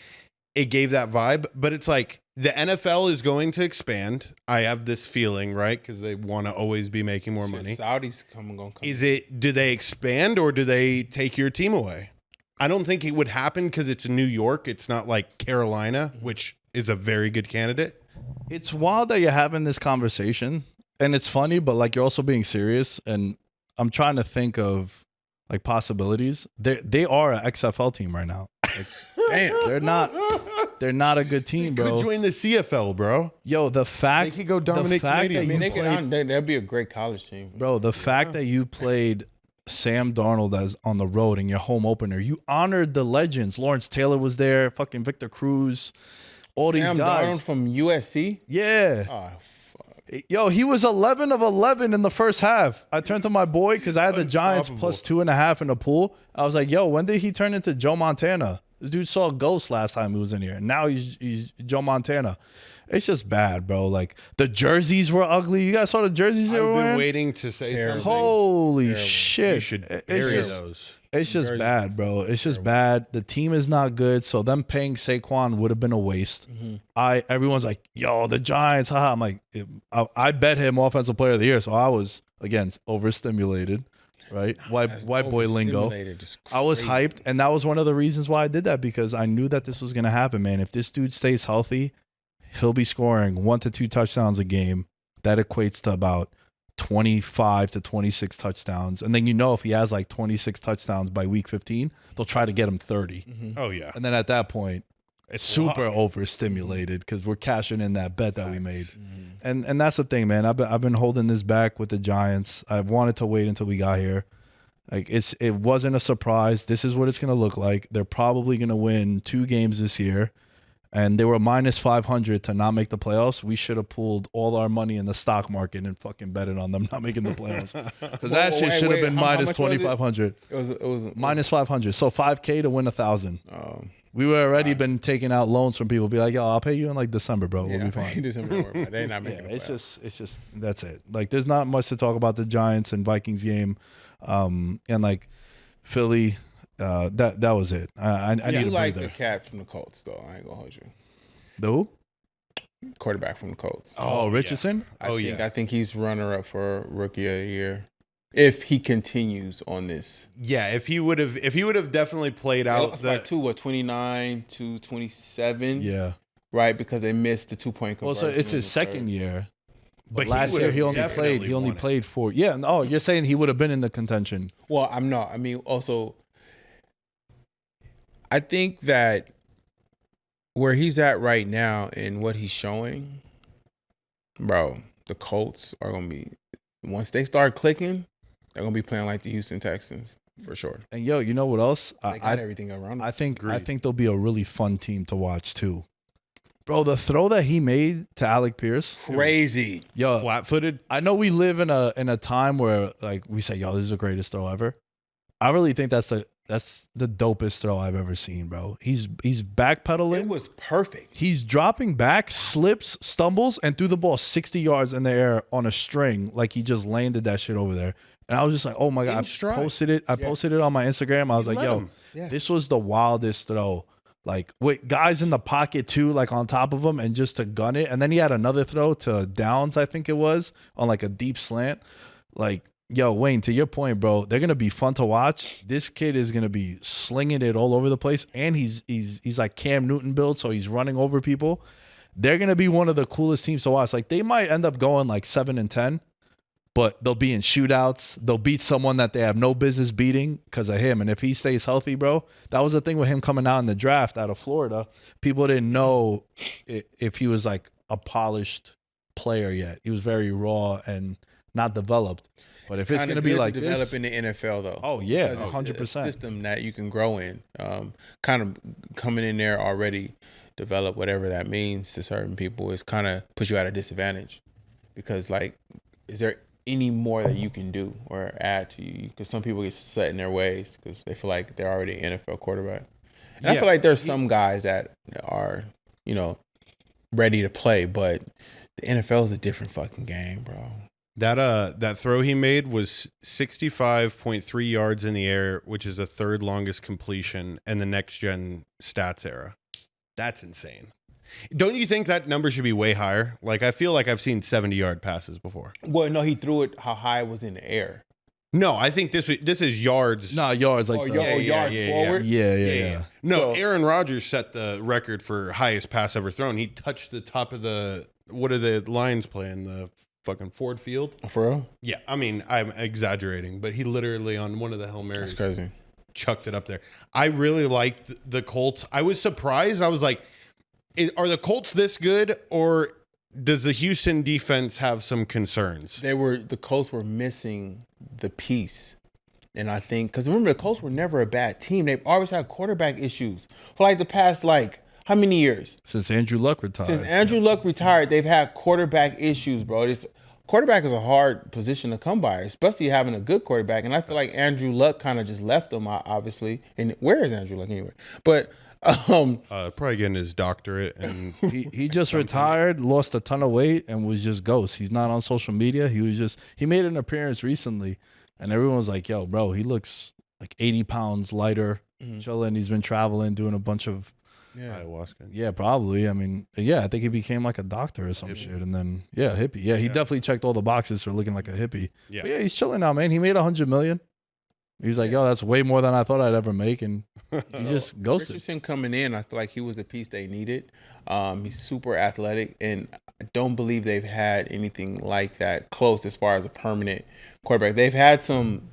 it gave that vibe. But it's like the NFL is going to expand. I have this feeling, right? Because they want to always be making more money. Saudis gonna come. Do they expand or do they take your team away? I don't think it would happen because it's New York. It's not like Carolina, which is a very good candidate. It's wild that you're having this conversation. And it's funny, but like you're also being serious. And I'm trying to think of like possibilities. They are an XFL team right now. Like, damn, they're not a good team, bro. Could join the CFL, bro. Yo, the fact they could go dominate Canadian. That'd be a great college team, bro. The fact that you played Sam Darnold as on the road in your home opener, you honored the legends. Lawrence Taylor was there. Fucking Victor Cruz. All these guys. Sam Darnold from USC. Yeah. Oh, yo, he was 11 of 11 in the first half. I turned to my boy because I had the Giants plus 2.5 in the pool. I was like, yo, when did he turn into Joe Montana? This dude saw a ghost last time he was in here. And now he's Joe Montana. It's just bad, bro. Like, the jerseys were ugly. You guys saw the jerseys they were I've been wearing? waiting to say something. Holy shit. You should bury those. It's just bad, bro. It's just bad. The team is not good, so them paying Saquon would have been a waste. Everyone's like, yo, the Giants, haha. I'm like, I bet him Offensive Player of the Year, so I was, again, overstimulated, right? White boy lingo. I was hyped, and that was one of the reasons why I did that, because I knew that this was going to happen, man. If this dude stays healthy, he'll be scoring 1 to 2 touchdowns a game. That equates to about 25 to 26 touchdowns. And then, if he has like 26 touchdowns by week 15, they'll try to get him 30. Oh, yeah. And then at that point, it's super overstimulated because we're cashing in that bet that we made. And that's the thing, man. I've been holding this back with the Giants. I wanted to wait until we got here. Like, it wasn't a surprise. This is what it's going to look like. They're probably going to win 2 games this year. And they were minus 500 to not make the playoffs. We should have pulled all our money in the stock market and fucking betted on them not making the playoffs. Because that shit should have been minus 2,500. It was minus 500. So $5K to win 1,000. We were already been taking out loans from people. Be like, yo, I'll pay you in like December, bro. We'll be fine. December, they're not making it's just that's it. Like, there's not much to talk about the Giants and Vikings game, and like Philly. That was it. I need to like the cat from the Colts, though. I ain't gonna hold you. The who? Quarterback from the Colts. Oh, Richardson. Yeah. I think he's runner up for Rookie of the Year if he continues on this. Yeah, if he would have definitely played out that 29 to 27. Yeah, right, because they missed the 2-point conversion. Well, so it's his second year. But last year he only played 4. Yeah. Oh, you're saying he would have been in the contention? Well, I'm not. I mean, also, I think that where he's at right now and what he's showing, bro, the Colts are going to be, once they start clicking, they're going to be playing like the Houston Texans for sure. And yo, you know what else? They got everything around them. I think they'll be a really fun team to watch too. Bro, the throw that he made to Alec Pierce, crazy. Yo, flat-footed. I know we live in a time where like we say, yo, this is the greatest throw ever. I really think that's the dopest throw I've ever seen, bro. He's backpedaling. It was perfect. He's dropping back, slips, stumbles, and threw the ball 60 yards in the air on a string, like he just landed that shit over there. And I was just like, oh my God, I posted it on my Instagram. I was like, yo, this was the wildest throw. Like, with guys in the pocket too, like on top of him, and just to gun it. And then he had another throw to Downs, I think it was, on like a deep slant. Like, yo, Wayne, to your point, bro, they're gonna be fun to watch. This kid is gonna be slinging it all over the place, and he's like Cam Newton build, so he's running over people. They're gonna be one of the coolest teams to watch. Like, they might end up going like 7-10, but they'll be in shootouts. They'll beat someone that they have no business beating because of him. And if he stays healthy, bro, that was the thing with him coming out in the draft out of Florida. People didn't know if he was like a polished player yet. He was very raw and not developed. But if it's going to be like develop this, in the NFL though. Oh yeah, 100%. A system that you can grow in. Kind of coming in there already develop, whatever that means to certain people, is kind of puts you at a disadvantage because, like, is there any more that you can do or add to you? Because some people get set in their ways because they feel like they're already an NFL quarterback. And I feel like there's some guys that are, ready to play, but the NFL is a different fucking game, bro. That throw he made was 65.3 yards in the air, which is the third longest completion in the next gen stats era. That's insane. Don't you think that number should be way higher? Like, I feel like I've seen 70-yard passes before. Well, no, he threw it how high it was in the air. No, I think this is yards. No, yards like yards forward. Yeah. No, so, Aaron Rodgers set the record for highest pass ever thrown. He touched the top of what are the Lions playing? The fucking Ford Field? For real? Yeah, I mean, I'm exaggerating, but he literally on one of the Hail Marys chucked it up there. I really liked the Colts. I was surprised. I was like, are the Colts this good, or does the Houston defense have some concerns? The Colts were missing the piece. And I think, because remember, the Colts were never a bad team. They've always had quarterback issues for like the past, how many years? Since Andrew Luck retired. Since Andrew Luck retired, they've had quarterback issues, bro. It's quarterback is a hard position to come by, especially having a good quarterback. And I feel like Andrew Luck kind of just left them, obviously. And where is Andrew Luck anyway? But probably getting his doctorate, and he just retired, lost a ton of weight, and was just ghost. He's not on social media. He made an appearance recently, and everyone was like, "Yo, bro, he looks like 80 pounds lighter, chilling. He's been traveling, doing a bunch of ayahuasca." Yeah, probably. I mean, yeah, I think he became like a doctor or some shit, and then hippie. Yeah, he definitely checked all the boxes for looking like a hippie. Yeah, but yeah, he's chilling now, man. He made $100 million. He was like, "Yo, that's way more than I thought I'd ever make," and he just ghosted. Richardson coming in, I feel like he was the piece they needed. He's super athletic, and I don't believe they've had anything like that close as far as a permanent quarterback. They've had some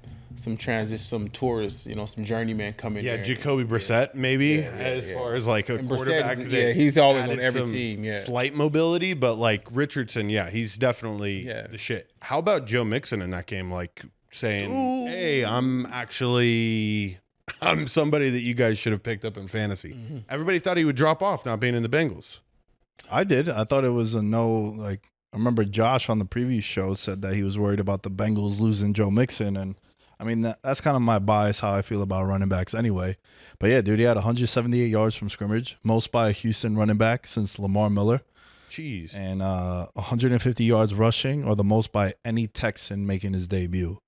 transition, some tourists, some journeyman coming. Yeah, Jacoby Brissett, maybe as far as like a quarterback. He's always on every team. Yeah, slight mobility, but like Richardson, he's definitely the shit. How about Joe Mixon in that game? Like saying, "Hey, I'm somebody that you guys should have picked up in fantasy." Everybody thought he would drop off not being in the Bengals. I did. I thought it was a no. Like I remember Josh on the previous show said that he was worried about the Bengals losing Joe Mixon, and I mean that's kind of my bias how I feel about running backs anyway. But yeah, dude, he had 178 yards from scrimmage, most by a Houston running back since Lamar Miller. Jeez. And 150 yards rushing, or the most by any Texan making his debut.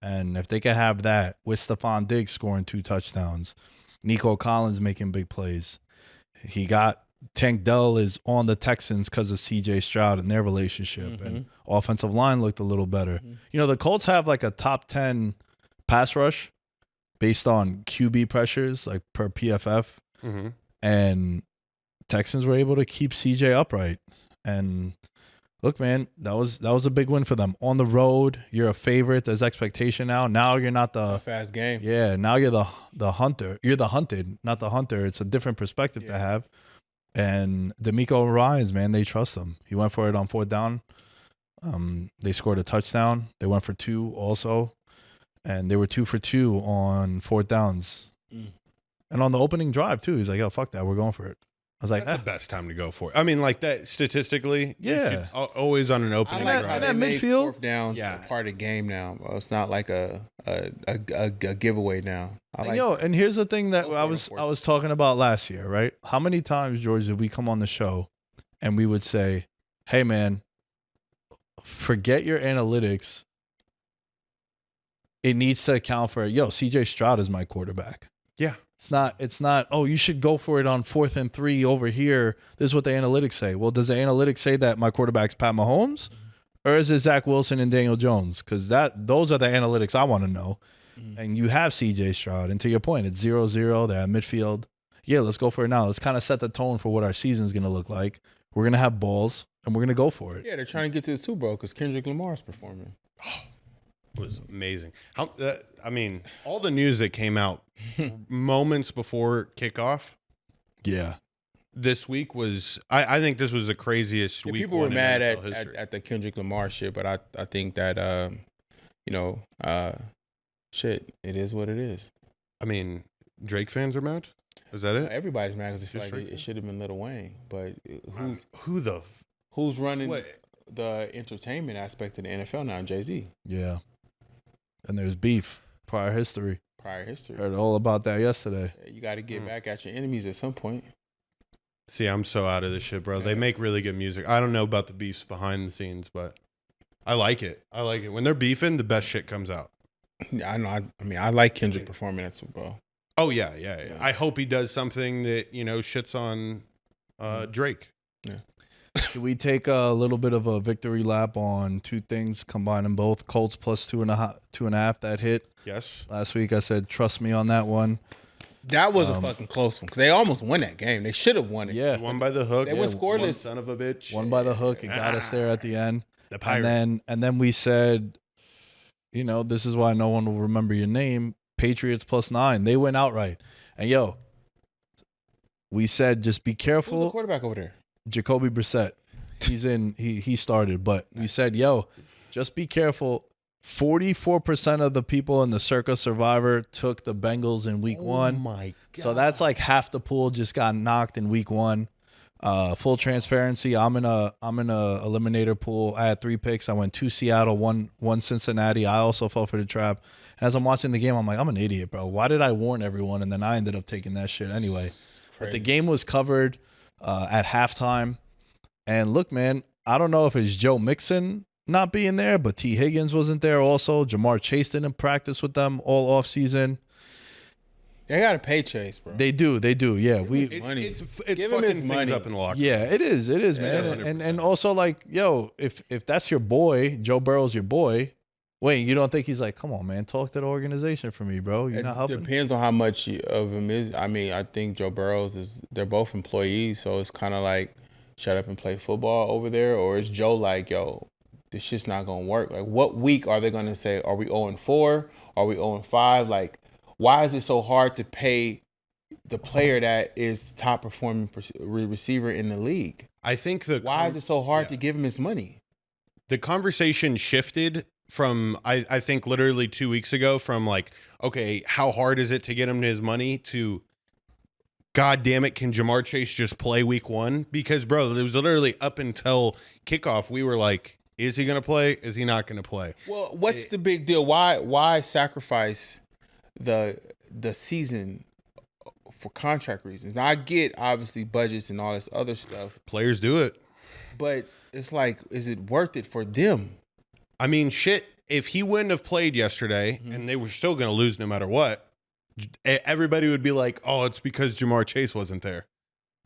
And if they could have that with Stephon Diggs scoring 2 touchdowns, Nico Collins making big plays, he got Tank Dell is on the Texans because of CJ Stroud and their relationship, and offensive line looked a little better. The Colts have like a top 10 pass rush based on QB pressures, like per PFF, and Texans were able to keep CJ upright. And look, man, that was a big win for them. On the road, you're a favorite. There's expectation now. Now you're not the fast game. Yeah, now you're the hunter. You're the hunted, not the hunter. It's a different perspective to have. And D'Amico Ryans, man, they trust him. He went for it on 4th down. They scored a touchdown. They went for 2 also, and they were 2 for 2 on 4th downs. And on the opening drive too, he's like, "Yo, fuck that, we're going for it." I was like, that's the best time to go for it. I mean, like that statistically, always on an opening drive. And that midfield, 4th down, part of the game now. It's not like a giveaway now. And here's the thing that I was talking about last year, right? How many times, George, did we come on the show and we would say, "Hey, man, forget your analytics. It needs to account for CJ Stroud is my quarterback." Yeah. It's not, "Oh, you should go for it on 4th and 3 over here. This is what the analytics say." Well, does the analytics say that my quarterback's Pat Mahomes? Or is it Zach Wilson and Daniel Jones? Because those are the analytics I want to know. And you have CJ Stroud. And to your point, it's 0-0. They're at midfield. Yeah, let's go for it now. Let's kind of set the tone for what our season's going to look like. We're going to have balls, and we're going to go for it. Yeah, they're trying to get to the Super Bowl because Kendrick Lamar's performing. It was amazing. I mean, all the news that came out moments before kickoff. Yeah. This week was, I think this was the craziest week. People were mad at the Kendrick Lamar shit, but I think that, shit, it is what it is. I mean, Drake fans are mad? Is that it? Everybody's mad because I feel like it should have been Lil Wayne. But who's running the entertainment aspect of the NFL now? Jay-Z. Yeah. And there's beef. Prior history. Heard all about that yesterday. You got to get back at your enemies at some point. See, I'm so out of this shit, bro. They make really good music. I don't know about the beefs behind the scenes, but I like it. When they're beefing, the best shit comes out. I know. I mean, I like Kendrick performing at Super Bowl. Oh, yeah. I hope he does something that, shits on Drake. Yeah. Can we take a little bit of a victory lap on 2 things, combine them both? Colts plus 2.5 that hit. Yes. Last week I said, trust me on that one. That was a fucking close one because they almost won that game. They should have won it. Yeah. Won by the hook. They went scoreless. Son of a bitch. Won by the hook. It got us there at the end. The Pirate. And then we said, this is why no one will remember your name. Patriots plus 9. They went outright. And we said just be careful. Who's the quarterback over there? Jacoby Brissett. He's in. He started, but we said, just be careful. 44% of the people in the Circa Survivor took the Bengals in week 1. Oh my God. So that's like half the pool just got knocked in week 1. Full transparency, I'm in a eliminator pool. I had 3 picks. I went 2 Seattle, one Cincinnati. I also fell for the trap. As I'm watching the game, I'm like, I'm an idiot, bro. Why did I warn everyone? And then I ended up taking that shit anyway. But the game was covered at halftime. And look, man, I don't know if it's Joe Mixon not being there, but T. Higgins wasn't there also. Jamar Chase didn't practice with them all off season. They got to pay Chase, bro. They do. Yeah, It's Give him fucking his things money. up in the locker room. yeah, it is, man. 100%. And also like, yo, if that's your boy, Joe Burrow's your boy. Wait, you don't think he's like, come on, man, talk to the organization for me, bro? You're It not helping. depends on how much of him is. I mean, I think Joe Burrows they're both employees, so it's kind of like, shut up and play football over there, or is Joe like, yo, this shit's not gonna work? Like, what week are they gonna say, are we 0-4? Are we 0-5? Like, why is it so hard to pay the player that is the top performing receiver in the league? I think Why is it so hard to give him his money? the conversation shifted from I think literally 2 weeks ago from like, okay, how hard is it to get him his money to God damn it, can Jamar Chase just play week 1? Because bro, it was literally up until kickoff, we were like, is he gonna play? Is he not gonna play? Well, what's the big deal? Why sacrifice the season for contract reasons? Now I get obviously budgets and all this other stuff, Players do it. but it's like, is it worth it for them? I mean, shit, if he wouldn't have played yesterday and they were still gonna lose no matter what, everybody would be like, oh, it's because Jamar Chase wasn't there.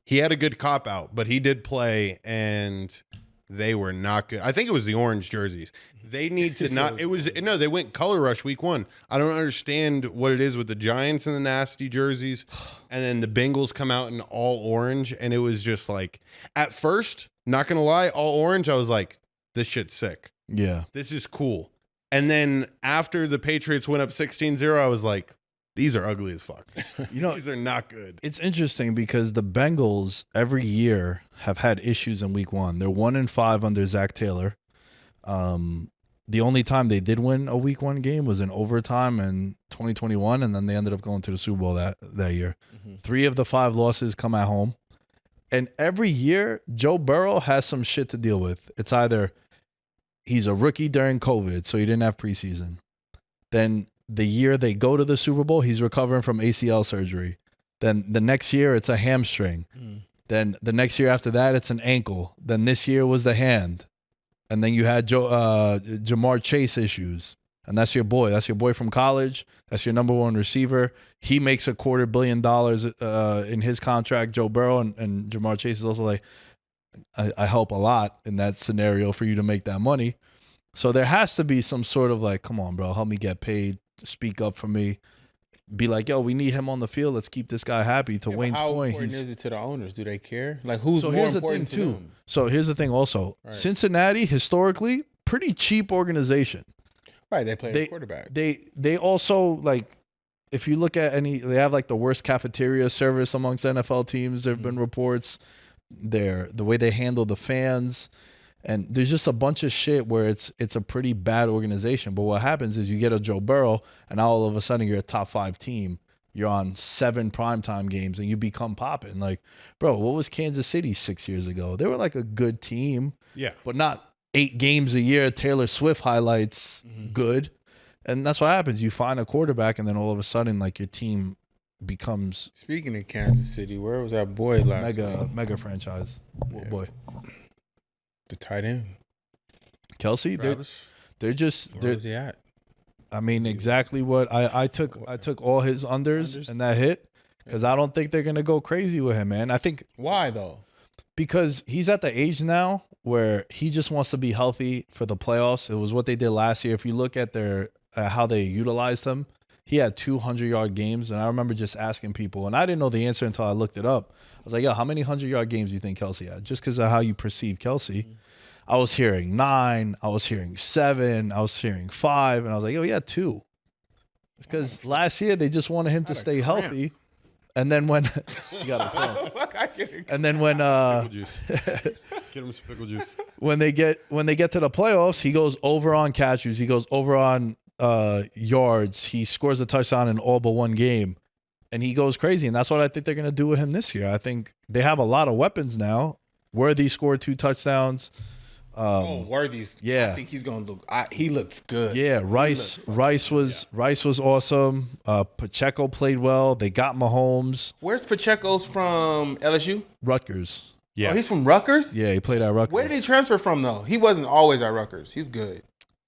He had a good cop out, but he did play and they were not good. I think it was the orange jerseys. They need to not. It was no. They went color rush week 1. I don't understand what it is with the Giants and the nasty jerseys, and then the Bengals come out in all orange, and it was just like, at first, not gonna lie, all orange. I was like, this shit's sick. Yeah. This is cool. And then after the Patriots went up 16-0, I was like, these are ugly as fuck. You know, These are not good. it's interesting because the Bengals every year have had issues in week 1. They're 1-5 under Zach Taylor. The only time they did win a week 1 game was in overtime in 2021, and then they ended up going to the Super Bowl that year. 3 of the 5 losses come at home. And every year, Joe Burrow has some shit to deal with. It's either he's a rookie during COVID, so he didn't have preseason. Then the year they go to the Super Bowl, he's recovering from ACL surgery. Then the next year, it's a hamstring. Then the next year after that, it's an ankle. Then this year was the hand. And then you had Jamar Chase issues. And that's your boy. That's your boy from college. That's your number 1 receiver. He makes $250 million in his contract, Joe Burrow. And Jamar Chase is also like, I help a lot in that scenario for you to make that money. So there has to be some sort of like, come on, bro, help me get paid, speak up for me. Be like, yo, we need him on the field. Let's keep this guy happy. To Wayne's how point, important is it to the owners? Do they care? Like, who's so more here's the thing important to too. them? So here's the thing also. Right. Cincinnati, historically, pretty cheap organization. Right, they play a quarterback. They also, like, if you look at they have like the worst cafeteria service amongst NFL teams. There have been reports. The way they handle the fans. And there's just a bunch of shit where it's a pretty bad organization. But what happens is you get a Joe Burrow, and now all of a sudden you're a top 5 team. You're on 7 primetime games, and you become popping. Like, bro, what was Kansas City 6 years ago? They were like a good team, Yeah. but not 8 games a year. Taylor Swift highlights good, and that's what happens. You find a quarterback, and then all of a sudden, like, your team becomes Speaking of Kansas City, where was that boy last week? mega franchise. Yeah. Boy, The tight end. Kelsey, Travis? they're just Where was he at? I mean, exactly what I took. I took all his unders and that hit because I don't think they're gonna go crazy with him, man. I think Why though? because he's at the age now where he just wants to be healthy for the playoffs. It was what they did last year. If you look at how they utilized him, he had 200-yard games, and I remember just asking people, and I didn't know the answer until I looked it up. I was like, yo, how many 100-yard games do you think Kelsey had? Just because of how you perceive Kelsey. I was hearing 9, I was hearing 7, I was hearing 5, and I was like, yo, he had 2. It's because last year they just wanted him to stay healthy. And then when you got a cramp. And then when Pickle juice. Get him some pickle juice. when they get to the playoffs, he goes over on catches, he goes over on yards, he scores a touchdown in all but one game. and he goes crazy. And that's what I think they're going to do with him this year. I think they have a lot of weapons now. Worthy scored 2 touchdowns. Worthy's. Yeah. I think he's gonna look. He looks good. Yeah, Rice was awesome. Pacheco played well. They got Mahomes. Where's Pacheco's from? LSU. Rutgers. Yeah. Oh, he's from Rutgers. Yeah, he played at Rutgers. Where did he transfer from though? He wasn't always at Rutgers. He's good.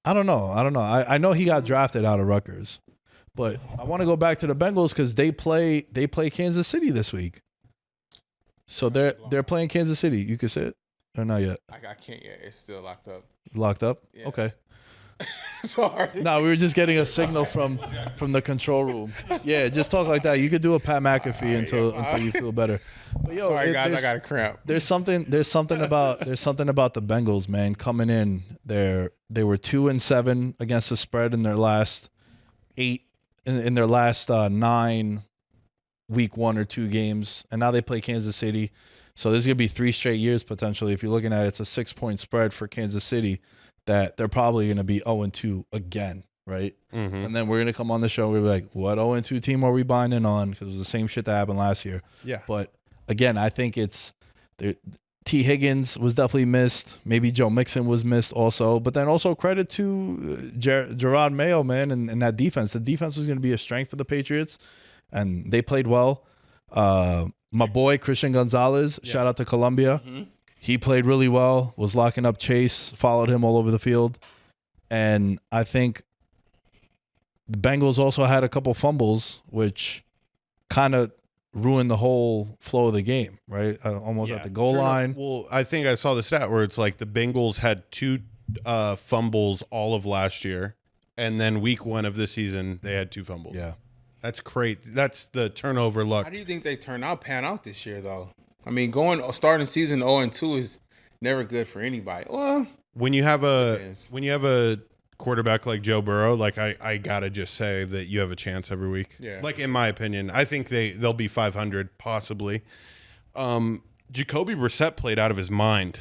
I don't know. I know he got drafted out of Rutgers, but I want to go back to the Bengals because they play Kansas City this week. So they're playing Kansas City. You can say it or not yet? I can't yet. It's still locked up. Locked up? Yeah. Okay. Sorry. No, we were just getting a signal from the control room. Yeah, just talk like that. You could do a Pat McAfee until you feel better. But yo, Sorry guys, I got a cramp. There's something about the Bengals, man, coming in. They were 2-7 against the spread in their last 8 in their last 9 week 1 or 2 games, and now they play Kansas City. So there's gonna be 3 straight years potentially. If you're looking at it, it's a 6-point spread for Kansas City that they're probably gonna be 0-2 again, right? Mm-hmm. And then we're gonna come on the show. We're like, what 0-2 team are we buying in on? Because it was the same shit that happened last year. Yeah. But again, I think it's T. Higgins was definitely missed. Maybe Joe Mixon was missed also. But then also credit to Gerard Mayo, man, and that defense. The defense was going to be a strength for the Patriots, and they played well. My boy, Christian Gonzalez, shout out to Colombia. Mm-hmm. He played really well, was locking up Chase, followed him all over the field. And I think the Bengals also had a couple fumbles, which kind of ruined the whole flow of the game, right? Almost at the goal line. Well, I think I saw the stat where it's like the Bengals had 2 fumbles all of last year, and then week 1 of this season they had 2 fumbles. Yeah. That's great. That's the turnover luck. How do you think they pan out this year though? I mean, starting season 0-2 is never good for anybody. Well, when you have a quarterback like Joe Burrow, like I gotta just say that you have a chance every week. Yeah. Like in my opinion, I think they'll be 500 possibly. Jacoby Brissett played out of his mind.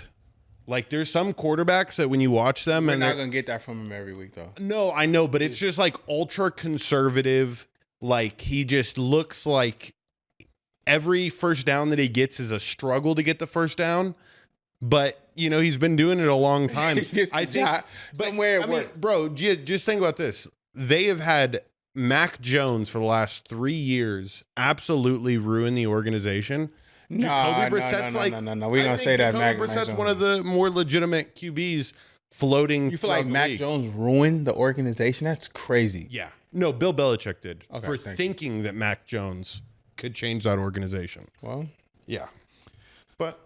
Like there's some quarterbacks that when you watch them, you're not gonna get that from him every week though. No, I know, but it's just like ultra conservative. Like he just looks like every first down that he gets is a struggle to get the first down. But he's been doing it a long time. I think somewhere it works. Bro, just think about this. They have had Mac Jones for the last 3 years absolutely ruin the organization. Jacoby Brissett's no. We're gonna say that Jacoby Brissett's one of the more legitimate QBs floating. You feel like Mac Jones ruined the organization? That's crazy. Yeah. No, Bill Belichick did for thinking you. that Mac Jones could change that organization. Well, yeah. But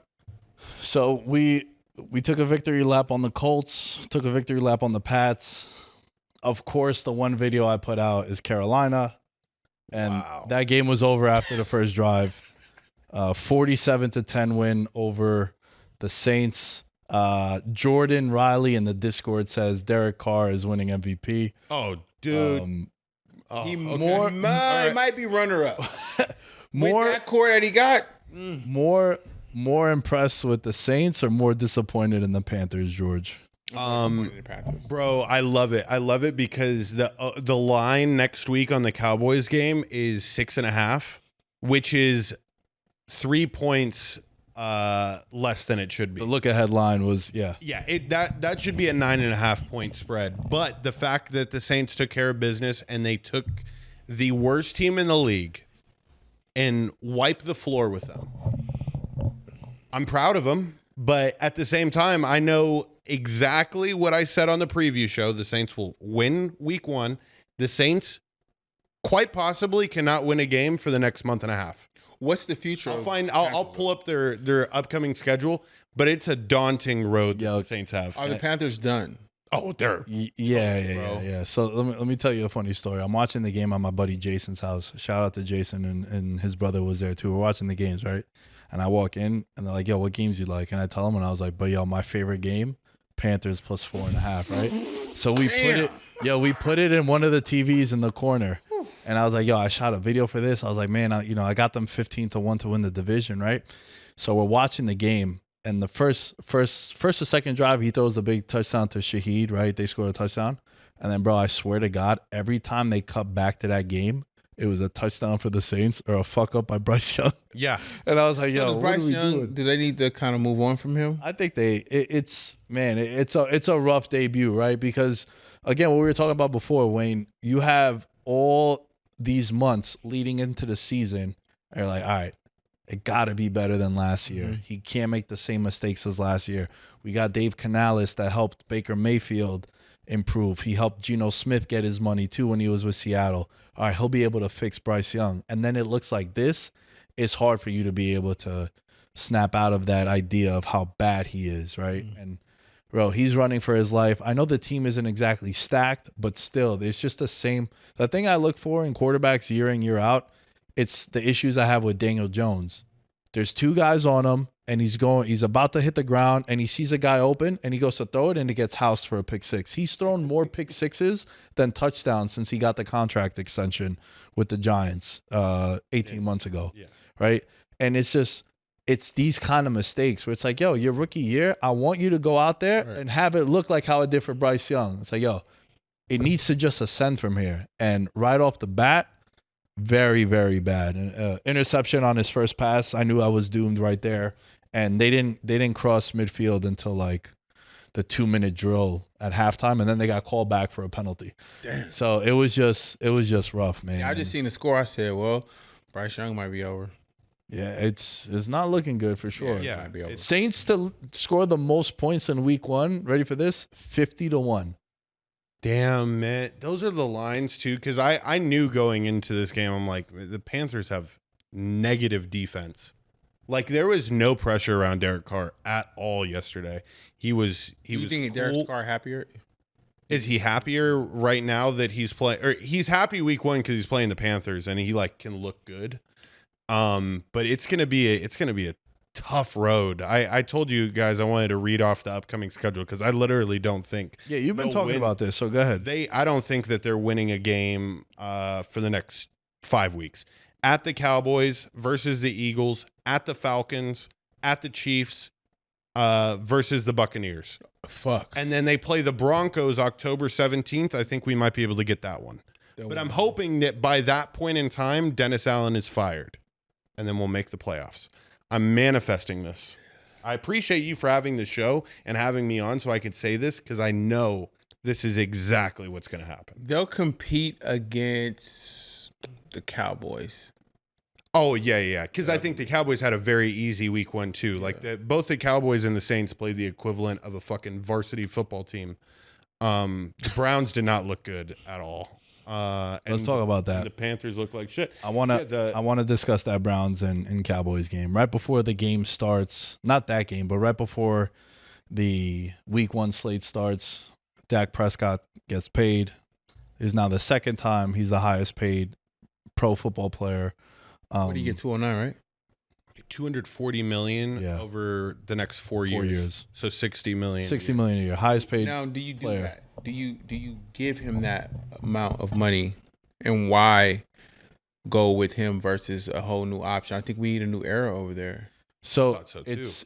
so we took a victory lap on the Colts, took a victory lap on the Pats. Of course, the one video I put out is Carolina, and that game was over after the first drive. 47-10 win over the Saints. Jordan Riley in the Discord says Derek Carr is winning MVP. Oh, dude. He might be runner up. With that core that he got. More impressed with the Saints or more disappointed in the Panthers, George? Bro, I love it. I love it because the line next week on the Cowboys game is 6.5, which is 3 points less than it should be. The look ahead line was that should be a 9.5 point spread. But the fact that the Saints took care of business and they took the worst team in the league and wiped the floor with them, I'm proud of them. But at the same time, I know exactly what I said on the preview show. The Saints will win week 1. The Saints quite possibly cannot win a game for the next month and a half. What's the future? I'll pull up their upcoming schedule, but it's a daunting road that the Saints have. Are the Panthers done? Oh, they're yeah. So let me tell you a funny story. I'm watching the game at my buddy Jason's house. Shout out to Jason and his brother was there too. We're watching the games, right? And I walk in and they're like, "Yo, what games you like?" And I tell them, and I was like, "But yo, my favorite game, Panthers plus 4.5, right?" So we put it in one of the TVs in the corner. And I was like, yo, I shot a video for this. I was like, man, I got them 15-1 to win the division, right? So we're watching the game, and the first or second drive, he throws the big touchdown to Shaheed, right? They scored a touchdown. And then, bro, I swear to God, every time they cut back to that game, it was a touchdown for the Saints or a fuck up by Bryce Young. Yeah. And I was like, So yo, does what Bryce are we Young, doing? do they need to kind of move on from him? I think it's a rough debut, right? Because again, what we were talking about before, Wayne, you have all these months leading into the season. And you're like, all right, it got to be better than last year. He can't make the same mistakes as last year. We got Dave Canales that helped Baker Mayfield improve. He helped Geno Smith get his money too when he was with Seattle. All right, he'll be able to fix Bryce Young. And then it looks like this. It's hard for you to be able to snap out of that idea of how bad he is, right? And bro, he's running for his life. I know the team isn't exactly stacked, but still, it's just the same. The thing I look for in quarterbacks year in, year out, it's the issues I have with Daniel Jones. There's two guys on him, and he's about to hit the ground, and he sees a guy open, and he goes to throw it, and it gets housed for a pick six. He's thrown more pick sixes than touchdowns since he got the contract extension with the Giants 18 months ago, right? And it's these kind of mistakes where it's like, yo, your rookie year, I want you to go out there and have it look like how it did for Bryce Young. It's like, yo, it needs to just ascend from here. And right off the bat, very, very bad. Interception on his first pass. I knew I was doomed right there. And they didn't cross midfield until like the 2-minute drill at halftime, and then they got called back for a penalty. Damn. So it was just rough, man. Yeah, I just seen the score. I said, well, Bryce Young might be over. Yeah, it's not looking good for sure. Yeah, Might be over. Saints to score the most points in week 1. Ready for this? 50-1. Damn, man. Those are the lines, too, because I knew going into this game, I'm like, the Panthers have negative defense. Like, there was no pressure around Derek Carr at all yesterday. He was You think Derek Carr happier? Is he happier right now that he's playing? Or he's happy week 1 because he's playing the Panthers and he like can look good. But it's gonna be a tough road. I told you guys I wanted to read off the upcoming schedule because I literally don't think. Yeah, you've been talking about this, so go ahead. I don't think that they're winning a game for the next 5 weeks. At the Cowboys versus the Eagles, at the Falcons, at the Chiefs, versus the Buccaneers. Fuck. And then they play the Broncos October 17th. I think we might be able to get that one. But I'm hoping that by that point in time, Dennis Allen is fired. And then we'll make the playoffs. I'm manifesting this. I appreciate you for having the show and having me on so I could say this because I know this is exactly what's going to happen. They'll compete against the Cowboys. Oh, yeah. Because I think the Cowboys had a very easy week 1, too. Like, both the Cowboys and the Saints played the equivalent of a fucking varsity football team. The Browns did not look good at all. Let's talk about that. The Panthers look like shit. I want to discuss that Browns and Cowboys game. Right before the game starts, not that game, but right before the week 1 slate starts, Dak Prescott gets paid. Is now the second time he's the highest paid pro football player. What do you get, 209, right? $240 million over the next 4 years. So $60 million. $60 million a year, highest paid. Now, do you do player. that? Do you give him that amount of money, and why go with him versus a whole new option? I think we need a new era over there. So, so too. it's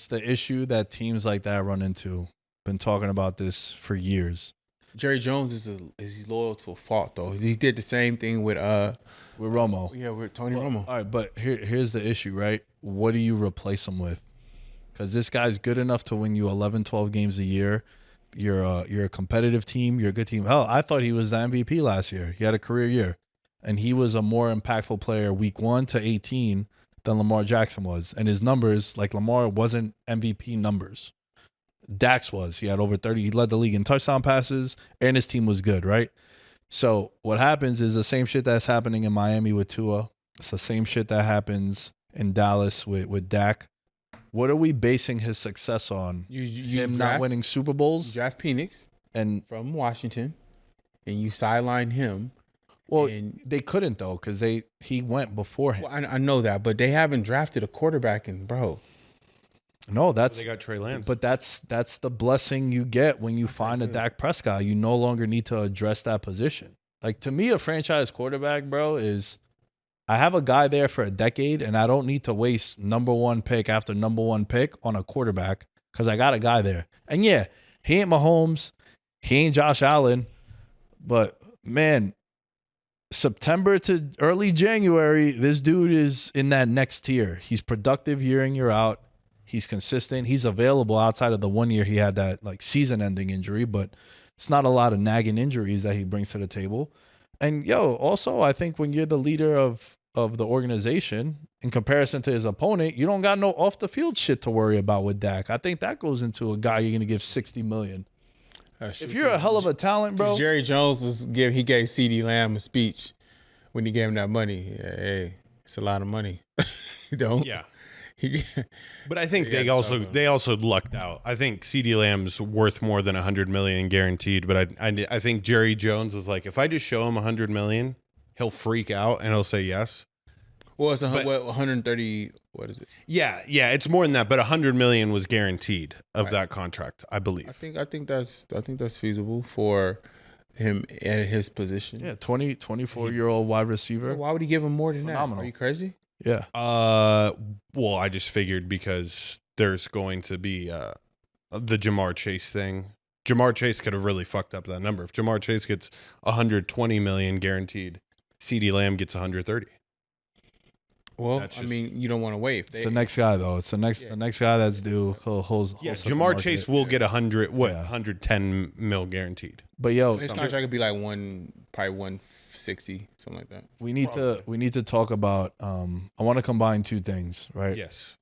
the issue that teams like that run into. Been talking about this for years. Jerry Jones is he's loyal to a fault though. He did the same thing with Romo. Yeah, with Tony Romo. All right, but here's the issue, right? What do you replace him with? Because this guy's good enough to win you 11, 12 games a year. You're a competitive team. You're a good team. Hell, I thought he was the MVP last year. He had a career year. And he was a more impactful player week 1 to 18 than Lamar Jackson was. And his numbers, like Lamar, wasn't MVP numbers. Dax was. He had over 30. He led the league in touchdown passes, and his team was good, right? So what happens is the same shit that's happening in Miami with Tua. It's the same shit that happens in Dallas with Dak. What are we basing his success on? Him not winning Super Bowls? You draft Penix and from Washington, and you sideline him. Well, they couldn't though because he went before him. Well, I know that, but they haven't drafted a quarterback in, bro. No, they got Trey Lance. But that's the blessing you get when you find a Dak Prescott. You no longer need to address that position. Like, to me, a franchise quarterback, bro, is I have a guy there for a decade, and I don't need to waste number 1 pick after number 1 pick on a quarterback because I got a guy there. And yeah, he ain't Mahomes, he ain't Josh Allen, but man, September to early January, this dude is in that next tier. He's productive year in, year out. He's consistent. He's available outside of the 1 year he had that like season-ending injury, but it's not a lot of nagging injuries that he brings to the table. And also I think when you're the leader of the organization in comparison to his opponent, you don't got no off the field shit to worry about with Dak. I think that goes into a guy you're gonna give $60 million. If you're a hell of a talent, bro. Jerry Jones he gave CeeDee Lamb a speech when he gave him that money. Yeah, hey, it's a lot of money. Don't. Yeah. But I think they also lucked out. I think CeeDee Lamb's worth more than $100 million guaranteed. But I think Jerry Jones was like, if I just show him $100 million, he'll freak out and he'll say yes. Well, it's 130. What is it? Yeah, it's more than that. But $100 million was guaranteed of that contract, I believe. I think that's feasible for him at his position. Yeah, 24-year-old wide receiver. Why would he give him more than Phenomenal. that? Are you crazy? Yeah. Well, I just figured because there's going to be the Jamar Chase thing. Jamar Chase could have really fucked up that number. If Jamar Chase gets $120 million guaranteed, CeeDee Lamb gets 130. Well, I mean, you don't want to wait. It's the next guy though. It's the next guy that's due. He'll Jamar Chase will get 110 mil guaranteed. But his contract could be like probably 160, something like that. We need to talk about. I want to combine two things, right? Yes.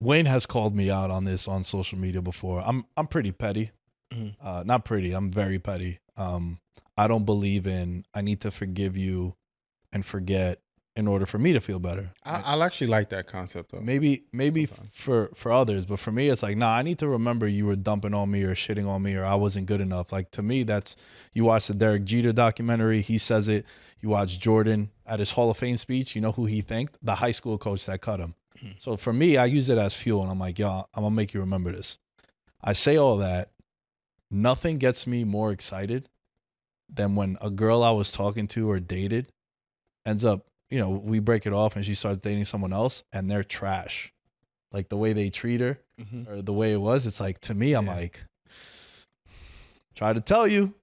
Wayne has called me out on this on social media before. I'm pretty petty. Mm-hmm. Not pretty. I'm very petty. I don't believe in I need to forgive you and forget in order for me to feel better. I actually like that concept though. Maybe for others, but for me it's like, I need to remember you were dumping on me or shitting on me or I wasn't good enough. Like to me, that's, you watch the Derek Jeter documentary, he says it. You watch Jordan at his Hall of Fame speech, you know who he thanked? The high school coach that cut him. Mm-hmm. So for me, I use it as fuel and I'm like, I'm gonna make you remember this. I say all that. Nothing gets me more excited than when a girl I was talking to or dated ends up, we break it off and she starts dating someone else and they're trash. Like the way they treat her or the way it was, it's like, to me, I'm like, try to tell you.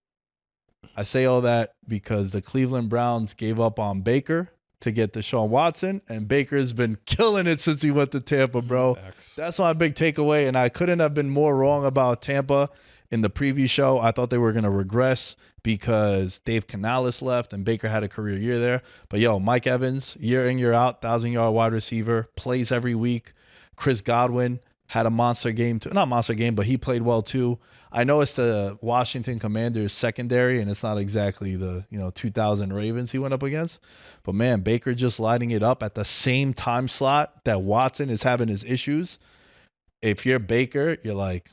I say all that because the Cleveland Browns gave up on Baker to get Deshaun Watson, and Baker's been killing it since he went to Tampa, bro. That's my big takeaway, and I couldn't have been more wrong about Tampa. In the preview show, I thought they were going to regress because Dave Canales left and Baker had a career year there. But Mike Evans, year in, year out, 1,000-yard wide receiver, plays every week. Chris Godwin had a monster game too. Not monster game, but he played well too. I know it's the Washington Commanders secondary and it's not exactly the 2000 Ravens he went up against. But man, Baker just lighting it up at the same time slot that Watson is having his issues. If you're Baker, you're like,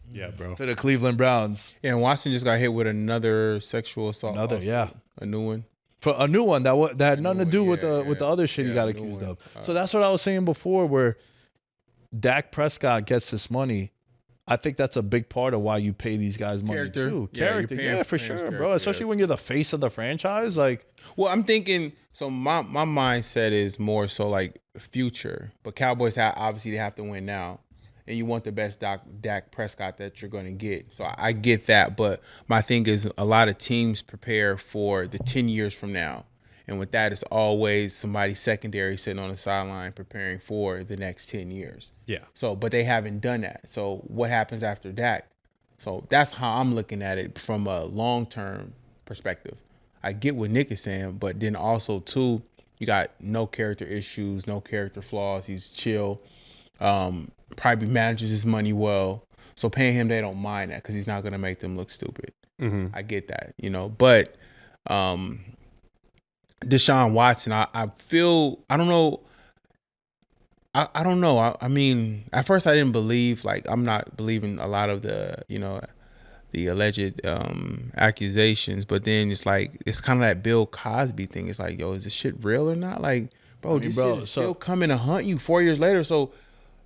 yeah, bro. To the Cleveland Browns. Yeah, and Watson just got hit with another sexual assault. A new one. For a new one that had nothing to do with the other shit he got accused of. So that's what I was saying before, where Dak Prescott gets this money. I think that's a big part of why you pay these guys money too. Character, for sure, bro. Especially when you're the face of the franchise. Like, well, I'm thinking. So my mindset is more so like future, but Cowboys obviously they have to win now. And you want the best Dak Prescott that you're going to get. So I get that. But my thing is a lot of teams prepare for the 10 years from now. And with that, it's always somebody secondary sitting on the sideline preparing for the next 10 years. Yeah. So, but they haven't done that. So what happens after Dak? So that's how I'm looking at it from a long-term perspective. I get what Nick is saying, but then also, too, you got no character issues, no character flaws. He's chill. Probably manages his money well. So paying him, they don't mind that because he's not going to make them look stupid. Mm-hmm. I get that, But Deshaun Watson, I feel, I don't know. I don't know. I mean, at first I didn't believe, I'm not believing a lot of the, the alleged accusations. But then it's kind of that Bill Cosby thing. It's like, is this shit real or not? Like, bro, this shit is still coming to hunt you 4 years later. So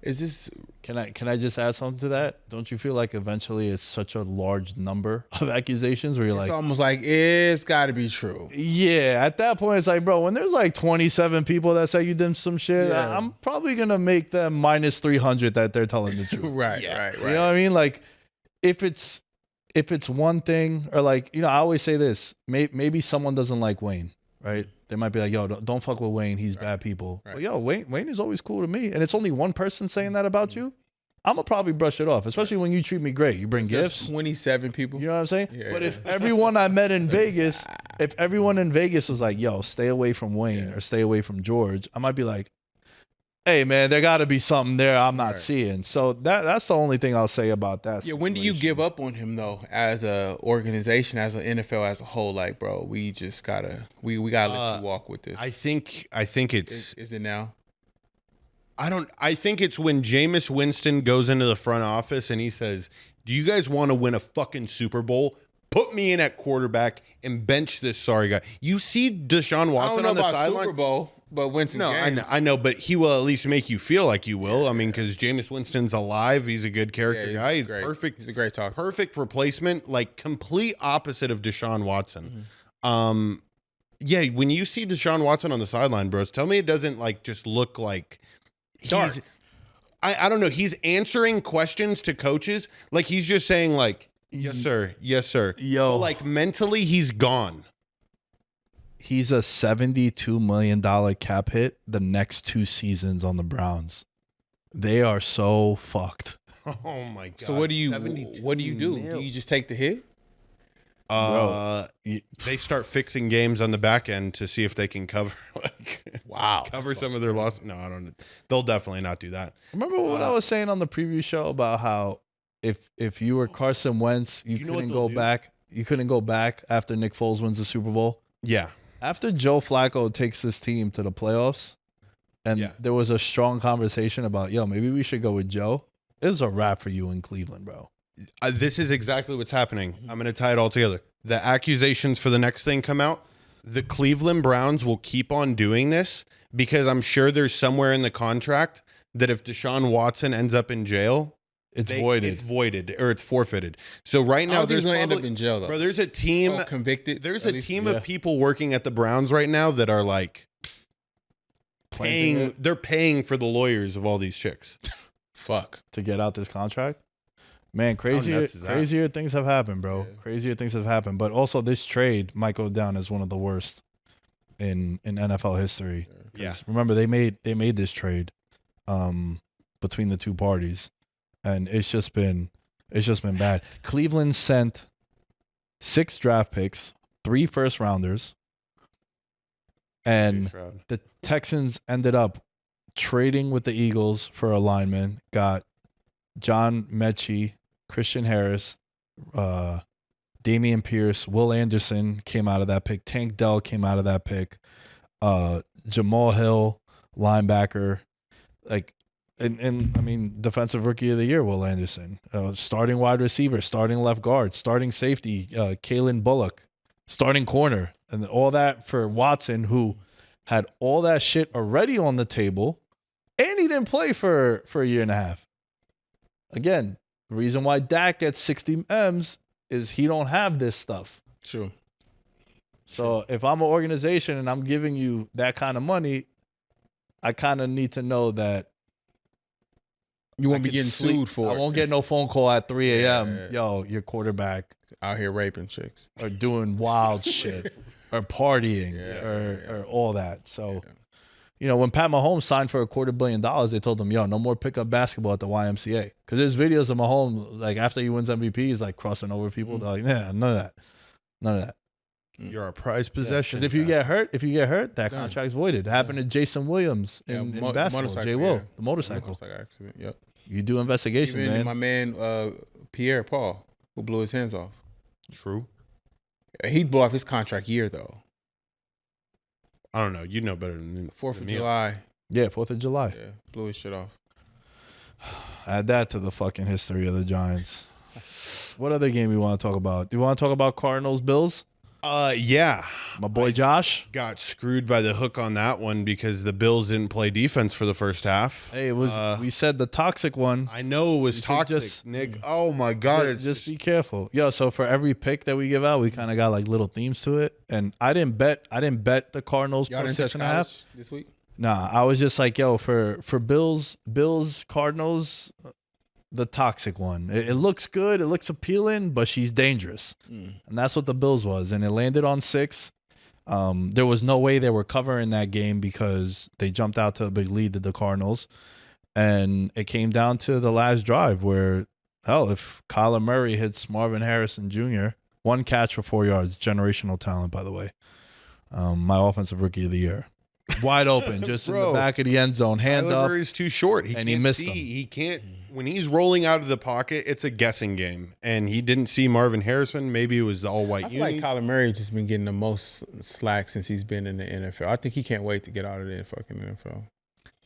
is this? Can I just add something to that? Don't you feel like eventually it's such a large number of accusations where you're it's almost like it's got to be true. Yeah, at that point it's like, bro, when there's 27 people that say you did some shit, I'm probably gonna make them minus 300 that they're telling the truth. Right. You know what I mean? Like, if it's if it's one thing, or like, you know, I always say this, maybe someone doesn't like Wayne, right? They might be like, yo, don't fuck with Wayne. He's bad people. Right. But yo, Wayne is always cool to me. And it's only one person saying that about you. I'm going to probably brush it off, especially when you treat me great. You bring gifts. 27 people. You know what I'm saying? Yeah. But if everyone I met in Vegas, if everyone in Vegas was like, yo, stay away from Wayne or stay away from George, I might be like, hey, man, there got to be something there I'm not seeing. So that's the only thing I'll say about that. Yeah, when do you give up on him, though, as a organization, as an NFL as a whole? Like, bro, we just got to we gotta let you walk with this. I think it's... Is it now? I think it's when Jameis Winston goes into the front office and he says, do you guys want to win a fucking Super Bowl? Put me in at quarterback and bench this sorry guy. You see Deshaun Watson on the sideline. Super Bowl, but win some games. I know, but he will at least make you feel like you will. I mean, because Jameis Winston's alive. He's a good character guy. He's great. Perfect. He's a great talker. Perfect replacement, like complete opposite of Deshaun Watson. Yeah, when you see Deshaun Watson on the sideline, bros, tell me it doesn't like just look like he's I don't know. He's answering questions to coaches. Like he's just saying like, yes, sir. Yes, sir. Yo. But, like mentally, he's gone. He's a $72 million cap hit the next 2 seasons on the Browns. They are so fucked. Oh my God. So what do you do? Do you just take the hit? They start fixing games on the back end to see if they can cover cover some of their loss. No, I don't. They'll definitely not do that. Remember what I was saying on the preview show about how if you were Carson Wentz, you couldn't go back. You couldn't go back after Nick Foles wins the Super Bowl. Yeah. After Joe Flacco takes this team to the playoffs, and there was a strong conversation about, yo, maybe we should go with Joe. It's a wrap for you in Cleveland, bro. This is exactly what's happening. I'm going to tie it all together. The accusations for the next thing come out. The Cleveland Browns will keep on doing this because I'm sure there's somewhere in the contract that if Deshaun Watson ends up in jail, it's voided. It's voided or it's forfeited. So right now there's going to end up in jail though. Bro, there's a team convicted. There's a team of people working at the Browns right now that are like paying. They're paying for the lawyers of all these chicks. Fuck, to get out this contract. Man, crazier things have happened, bro. Yeah. Crazier things have happened. But also this trade might go down as one of the worst in NFL history. Yeah. Remember, they made this trade between the two parties. And it's just been bad. Cleveland sent 6 draft picks, 3 first rounders. And the Texans ended up trading with the Eagles for a lineman, got John Mechie, Christian Harris, Damian Pierce, Will Anderson came out of that pick. Tank Dell came out of that pick. Jamal Hill, linebacker. And I mean, defensive rookie of the year, Will Anderson. Starting wide receiver, starting left guard, starting safety, Kalen Bullock, starting corner. And all that for Watson, who had all that shit already on the table, and he didn't play for a year and a half. Again, the reason why Dak gets 60 M's is he don't have this stuff. Sure. So if I'm an organization and I'm giving you that kind of money, I kind of need to know that you won't be getting sued for it. I won't get no phone call at 3 a.m. Yo, your quarterback out here raping chicks or doing wild shit or partying or all that. So, you know, when Pat Mahomes signed for $250 million, they told him, yo, no more pickup basketball at the YMCA. Because there's videos of Mahomes, like after he wins MVP, he's like crossing over people. They're like, nah, none of that. None of that. You're a prized possession. Because if you get hurt, that contract's voided. It happened to Jason Williams in basketball. J. Will, the motorcycle accident. Yep. You do investigation, even man. My man Pierre Paul, who blew his hands off. True. He blew off his contract year though. I don't know. You know better than me. 4th of July. Yeah, 4th of July. Yeah, blew his shit off. Add that to the fucking history of the Giants. What other game you want to talk about? Do you want to talk about Cardinals Bills? Yeah. My boy Josh got screwed by the hook on that one because the Bills didn't play defense for the first half. Hey, it was we said the toxic one. I know it was toxic, Nick. Oh my God. Just be careful. Yo, so for every pick that we give out, we kind of got like little themes to it. And I didn't bet the Cardinals plus 6.5 this week. Nah, I was just like, yo, for Bills Cardinals, the toxic one. It looks good, it looks appealing, but she's dangerous. And that's what the Bills was. And it landed on 6. There was no way they were covering that game because they jumped out to a big lead to the Cardinals. And it came down to the last drive where, hell, if Kyler Murray hits Marvin Harrison Jr., 1 catch for 4 yards, generational talent, by the way. My offensive rookie of the year. Wide open, just in the back of the end zone, hand Kyler up. Murray's too short. He missed him. He can't. When he's rolling out of the pocket, it's a guessing game. And he didn't see Marvin Harrison. Maybe it was the all-white I feel like unis. Kyler Murray just been getting the most slack since he's been in the NFL. I think he can't wait to get out of the fucking NFL.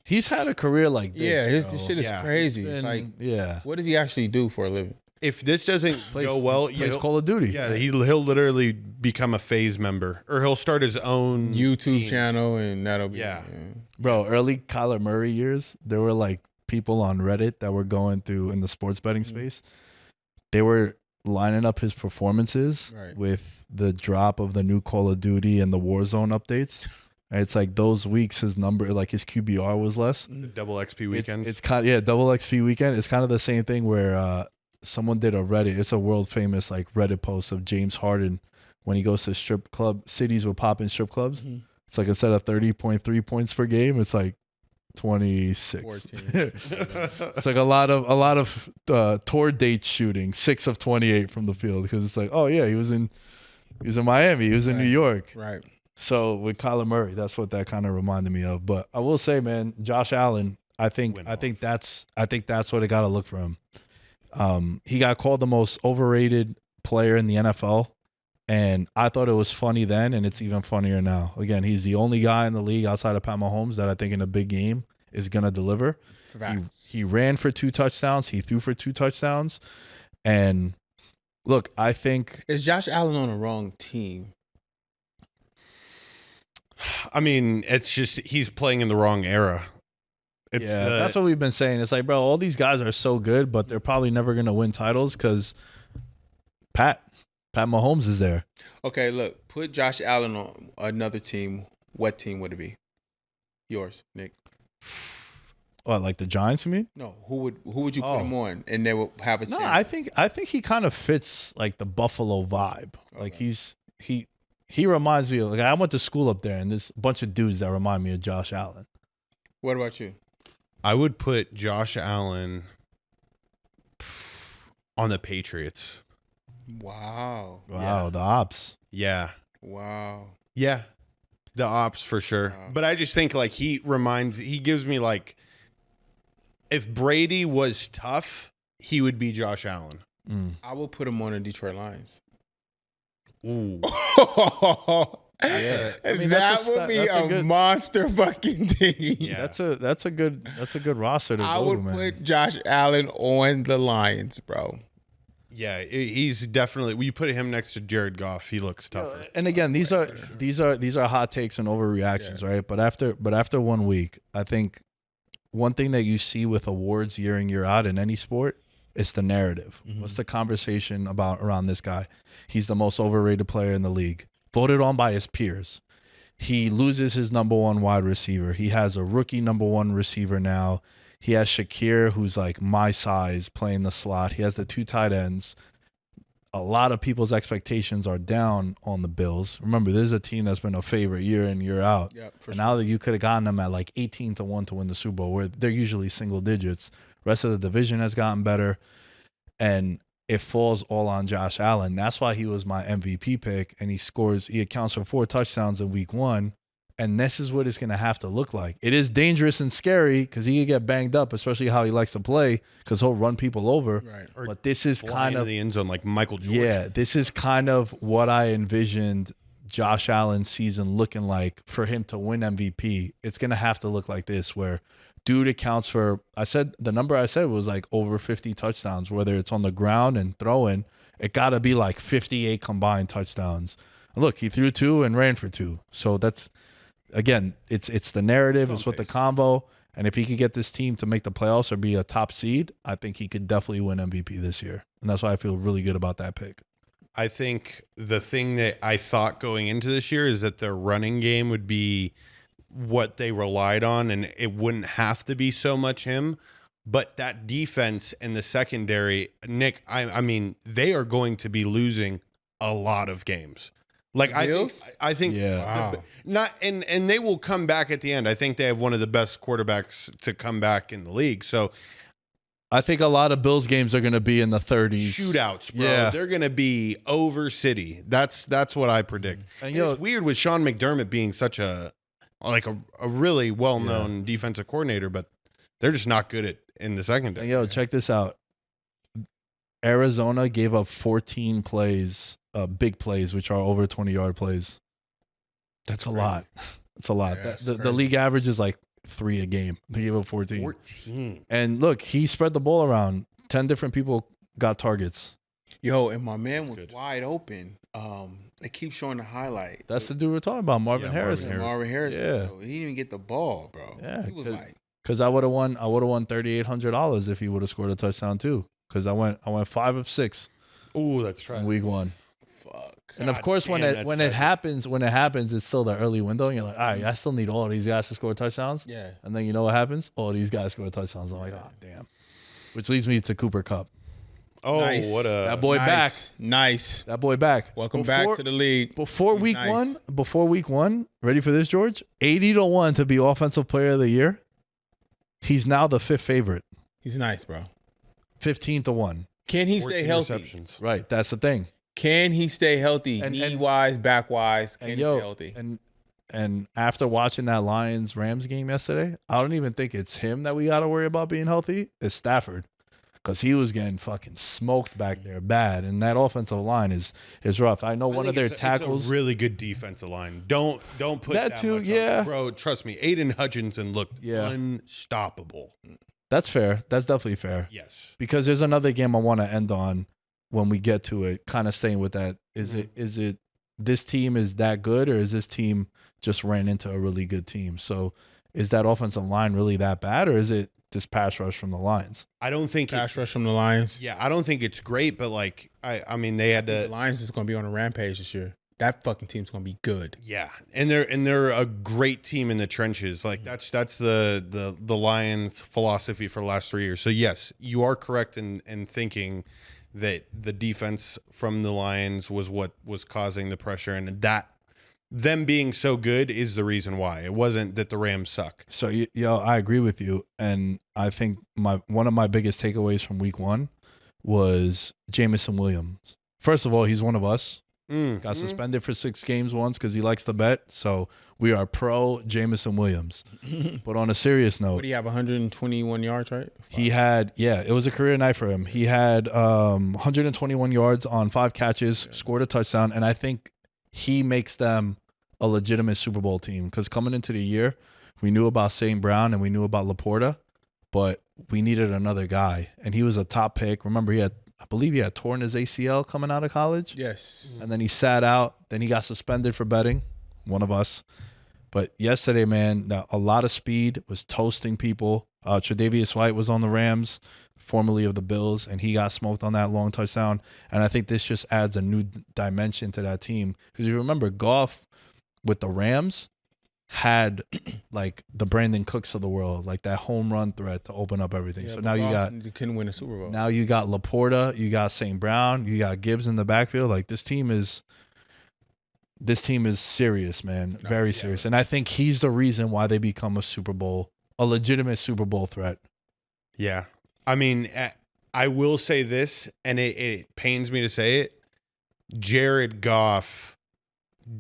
He's had a career like this. Yeah, his bro. shit is Yeah, crazy. It's It's been- like, yeah. what does he actually do for a living? If this doesn't go well, plays he'll- Call of Duty. yeah, he'll literally become a phase member, or he'll start his own YouTube team. channel, and that'll be Yeah. Bro, early Kyler Murray years, there were like people on Reddit that were going through in the sports betting space. They were lining up his performances Right. with the drop of the new Call of Duty and the Warzone updates. And it's like those weeks his number, like his QBR was less. The double XP weekends. It's kind of, double XP weekend. It's kind of the same thing where someone did a Reddit. It's a world famous like Reddit post of James Harden when he goes to strip club cities with popping strip clubs. It's like instead of 30.3 points per game, it's like 26. 14. It's like a lot of tour date shooting, 6 of 28 from the field, because it's like, oh yeah, he was in Miami, he was in New York. Right. So with Kyler Murray, that's what that kind of reminded me of. But I will say, man, Josh Allen, I think that's what it got to look for him. He got called the most overrated player in the NFL. And I thought it was funny then, and it's even funnier now. Again, he's the only guy in the league outside of Pat Mahomes that I think in a big game is going to deliver. He ran for 2 touchdowns. He threw for 2 touchdowns. And look, I think... Is Josh Allen on the wrong team? I mean, it's just he's playing in the wrong era. It's, that's what we've been saying. It's like, bro, all these guys are so good, but they're probably never going to win titles because Pat Mahomes is there. Okay, look, put Josh Allen on another team. What team would it be? Yours, Nick. What, like the Giants, you mean? No, who would you put him on, and they will have a chance? No, I think he kind of fits like the Buffalo vibe. Like he reminds me of, like, I went to school up there, and there's a bunch of dudes that remind me of Josh Allen. What about you? I would put Josh Allen on the Patriots. Wow. Wow, the ops. Yeah. Wow. Yeah. The ops for sure. Wow. But I just think like he gives me like, if Brady was tough, he would be Josh Allen. I will put him on the Detroit Lions. Ooh. Yeah. I mean, that that's a would be that's a a good- monster fucking team. Yeah. That's a good roster to I go would to, man. put Josh Allen on the Lions, bro. Yeah, he's definitely. You put him next to Jared Goff, he looks tougher. And again, these are hot takes and overreactions, right? But after 1 week, I think one thing that you see with awards year in, year out in any sport is the narrative. What's the conversation about around this guy? He's the most overrated player in the league, voted on by his peers. He loses his number 1 wide receiver. He has a rookie number 1 receiver now. He has Shakir, who's like my size, playing the slot. He has the 2 tight ends. A lot of people's expectations are down on the Bills. Remember, this is a team that's been a favorite year in, year out. Yep, and now that you could have gotten them at like 18-1 to win the Super Bowl, where they're usually single digits. Rest of the division has gotten better. And it falls all on Josh Allen. That's why he was my MVP pick. And he accounts for 4 touchdowns in week 1. And this is what it's going to have to look like. It is dangerous and scary because he could get banged up, especially how he likes to play, because he'll run people over. Right. But this is kind of the end zone like Michael Jordan. Yeah, this is kind of what I envisioned Josh Allen's season looking like for him to win MVP. It's going to have to look like this, where dude accounts for, the number I said was like over 50 touchdowns, whether it's on the ground and throwing. It got to be like 58 combined touchdowns. And look, he threw 2 and ran for 2. So that's, again, it's the narrative, it's with the combo. And if he could get this team to make the playoffs or be a top seed, I think he could definitely win MVP this year. And that's why I feel really good about that pick. I think the thing that I thought going into this year is that their running game would be what they relied on, and it wouldn't have to be so much him. But that defense and the secondary, Nick, I mean, they are going to be losing a lot of games. Like I think Yeah. Wow. not and they will come back at the end. I think they have one of the best quarterbacks to come back in the league. So I think a lot of Bills games are going to be in the 30s. shootouts, bro. Yeah. They're going to be over city. That's what I predict. And, And it's weird with Sean McDermott being such a really well-known defensive coordinator, but they're just not good in the secondary. And check this out. Arizona gave up 14 plays, big plays, which are over 20-yard plays. That's a lot. It's a lot. Yeah, The league average is like 3 a game. They gave up 14. 14. And look, he spread the ball around. 10 different people got targets. Yo, and my man That's was good. wide open. They keep showing the highlight. That's the dude we're talking about, Marvin Harrison. Marvin Harrison. Yeah. Bro. He didn't even get the ball, bro. Yeah, He was like, Because I would have won $3,800 if he would have scored a touchdown too. Because I went 5 of 6 Oh, that's in week 1. fuck. And of God course, when damn, it happens, it's still the early window, and you're like, all right, I still need all of these guys to score touchdowns. Yeah. And then you know what happens? All these guys score touchdowns. I'm like, oh damn. Which leads me to Cooper Kupp. Oh, Nice. what a That boy back. Nice. That boy back. Welcome back to the league. Before He's week nice. one, ready for this, George? 80-1 to be offensive player of the year. He's now the 5th favorite. He's nice, bro. 15-1. Can he 14 stay healthy? receptions. Right. That's the thing. Can he stay healthy? Knee wise, back wise. Can he stay healthy? And after watching that Lions-Rams game yesterday, I don't even think it's him that we got to worry about being healthy. It's Stafford. Because he was getting fucking smoked back there bad. And that offensive line is rough. I know one of their tackles. It's a really good defensive line. Don't put that too, much yeah. on it. Bro, trust me. Aiden Hutchinson looked Yeah. unstoppable. That's fair. That's definitely fair. Yes. Because there's another game I want to end on when we get to it, kind of staying with that. Is it this team is that good, or is this team just ran into a really good team? So is that offensive line really that bad, or is it this pass rush from the Lions? I don't think Pass rush from the Lions. Yeah, I don't think it's great, but like I mean they had The to Lions is going to be on a rampage this year. That fucking team's going to be good. yeah, and they're a great team in the trenches. Like that's the Lions philosophy for the last 3 years. So yes, you are correct in thinking that the defense from the Lions was what was causing the pressure, and that them being so good is the reason why. It wasn't that the Rams suck. So I agree with you, and I think one of my biggest takeaways from week 1 was Jamison Williams. First of all, he's one of us. Got suspended for 6 games once because he likes to bet. So we are pro Jamison Williams. But on a serious note, What do you have? 121 yards, right? he had, it was a career night for him. He had 121 yards on 5 catches, scored a touchdown, and I think he makes them a legitimate Super Bowl team because coming into the year, we knew about St. Brown and we knew about Laporta, but we needed another guy, and he was a top pick. Remember, I believe he had torn his ACL coming out of college. Yes. And then he sat out. Then he got suspended for betting, one of us. But yesterday, man, a lot of speed, was toasting people. Tre'Davious White was on the Rams, formerly of the Bills, and he got smoked on that long touchdown. And I think this just adds a new dimension to that team. Because you remember, Goff with the Rams had like the Brandon Cooks of the world, like that home run threat to open up everything. So now you couldn't win a Super Bowl. Now you got Laporta, you got St. Brown, you got Gibbs in the backfield. Like this team is serious, man. Very serious. And I think he's the reason why they become a legitimate Super Bowl threat. Yeah. I mean, I will say this, and it pains me to say it. Jared Goff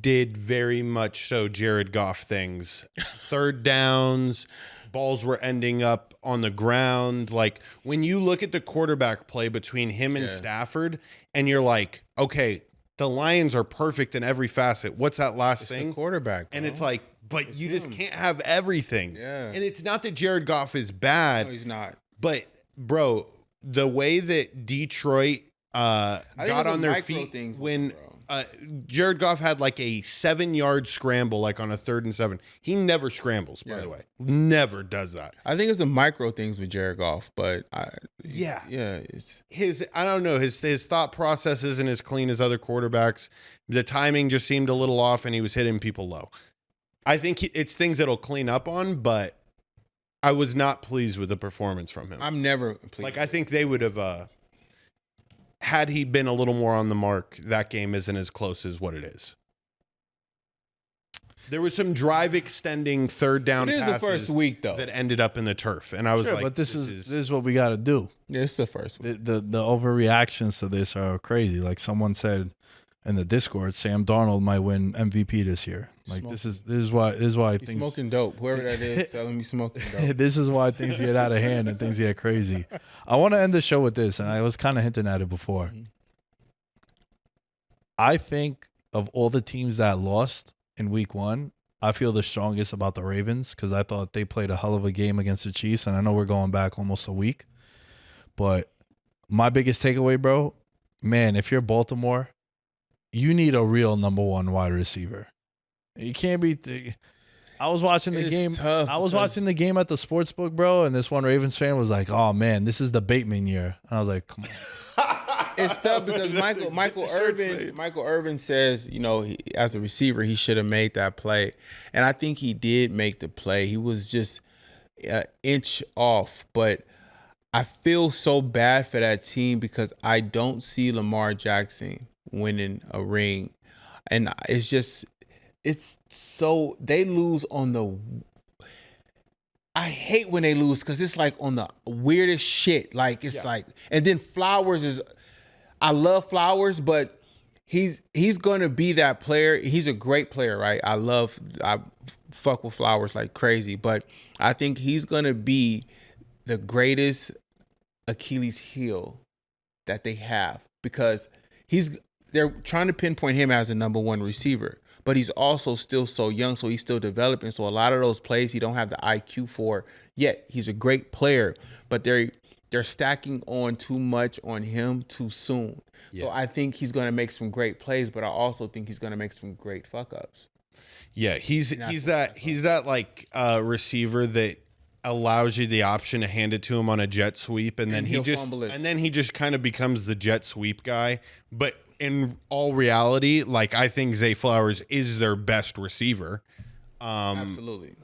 did very much so Jared Goff things. Third downs, balls were ending up on the ground. Like when you look at the quarterback play between him and Stafford, and you're like, okay, the Lions are perfect in every facet. What's that last thing? Quarterback. And it's like, but you just can't have everything. Yeah. And it's not that Jared Goff is bad. No, he's not. But bro, the way that Detroit got on their feet when Jared Goff had like a 7-yard scramble, like on a 3rd and 7. He never scrambles, by the way. Never does that. I think it's the micro things with Jared Goff, but it's I don't know, his thought process isn't as clean as other quarterbacks. The timing just seemed a little off, and he was hitting people low. I think it's things that'll clean up on, but I was not pleased with the performance from him. I'm never pleased. Like, I think they would have, had he been a little more on the mark, that game isn't as close as what it is. There was some drive extending third down It is passes the first week, though. that ended up in the turf. And I was like, but this is what we got to do. Yeah, it's the first week. The overreactions to this are crazy. Like someone said in the Discord, Sam Darnold might win MVP this year. Like this is why He's things smoking dope. Whoever that is, tell him he's smoking dope. this is why things get out of hand and things get crazy. I want to end the show with this, and I was kind of hinting at it before. I think of all the teams that lost in week 1, I feel the strongest about the Ravens because I thought they played a hell of a game against the Chiefs, and I know we're going back almost a week. But my biggest takeaway, bro, man, if you're Baltimore, you need a real number 1 wide receiver. You can't be. I was watching the game. I was watching the game at the sports book, bro, and this one Ravens fan was like, "Oh man, this is the Bateman year," and I was like, "Come on." It's tough because Michael Irvin says, as a receiver, he should have made that play, and I think he did make the play. He was just an inch off, but I feel so bad for that team because I don't see Lamar Jackson winning a ring, and it's so they lose on the. I hate when they lose because it's like on the weirdest shit. Like it's like, and then Flowers is. I love Flowers, but he's gonna be that player. He's a great player, right? I fuck with Flowers like crazy, but I think he's gonna be the greatest Achilles heel that they have because they're trying to pinpoint him as a number 1 receiver, but he's also still so young, so he's still developing. So a lot of those plays he don't have the IQ for yet. He's a great player, but they're stacking on too much on him too soon. Yeah. So I think he's going to make some great plays, but I also think he's going to make some great fuck ups. Yeah, he's that like receiver that allows you the option to hand it to him on a jet sweep, and then he just kind of becomes the jet sweep guy. But in all reality, like I think Zay Flowers is their best receiver. Absolutely.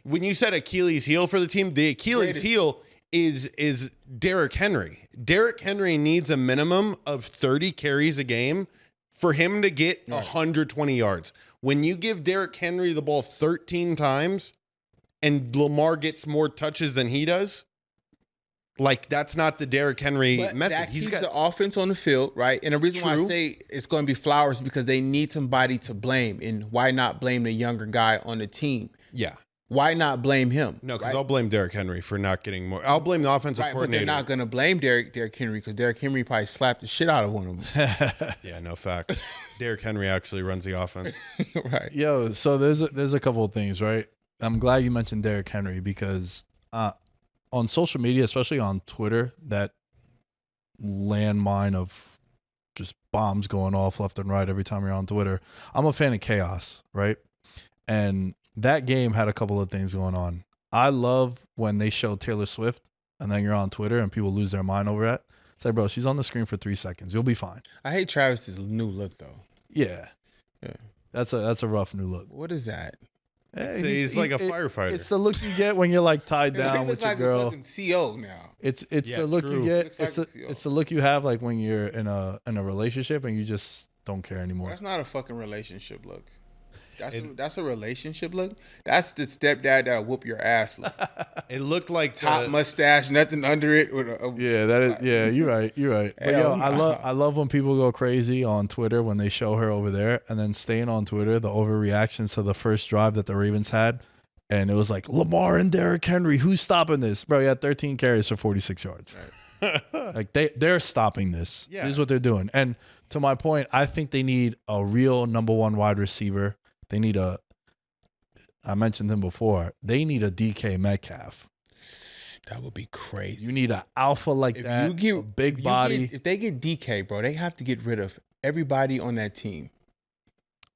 When you said Achilles heel for the team, the Achilles heel is Derrick Henry. Derrick Henry needs a minimum of 30 carries a game for him to get 120 yards. When you give Derrick Henry the ball 13 times and Lamar gets more touches than he does, like that's not the Derrick Henry method. That keeps the offense on the field, right? And the reason why I say it's going to be Flowers because they need somebody to blame. And why not blame the younger guy on the team? Yeah. Why not blame him? No, because I'll blame Derrick Henry for not getting more. I'll blame the offensive coordinator. But they're not going to blame Derrick Henry because Derrick Henry probably slapped the shit out of one of them. Yeah, no fact. Derrick Henry actually runs the offense. Right. Yo, so there's a couple of things, right? I'm glad you mentioned Derrick Henry because on social media, especially on Twitter, that landmine of just bombs going off left and right every time you're on Twitter. I'm a fan of chaos, right? And that game had a couple of things going on. I love when they show Taylor Swift and then you're on Twitter and people lose their mind over it. It's like, bro, she's on the screen for 3 seconds. You'll be fine. I hate Travis's new look though. Yeah. That's a rough new look. What is that? Hey, he's like a firefighter. It's the look you get when you're like tied down with your girl. He looks like a fucking CO now. It's the look you get. It's the look you have like when you're in a relationship and you just don't care anymore. That's not a fucking relationship look. That's a relationship look. That's the stepdad that'll whoop your ass look. It looked like top mustache, nothing under it. You're right. But yo, I love when people go crazy on Twitter when they show her over there, and then staying on Twitter, the overreactions to the first drive that the Ravens had, and it was like Lamar and Derrick Henry, who's stopping this, bro? He had 13 carries for 46 yards. Right. Like they're stopping this. Yeah. This is what they're doing. And to my point, I think they need a real number 1 wide receiver. They need I mentioned him before. They need a DK Metcalf. That would be crazy. You need an alpha like that, a big body. If they get DK, bro, they have to get rid of everybody on that team.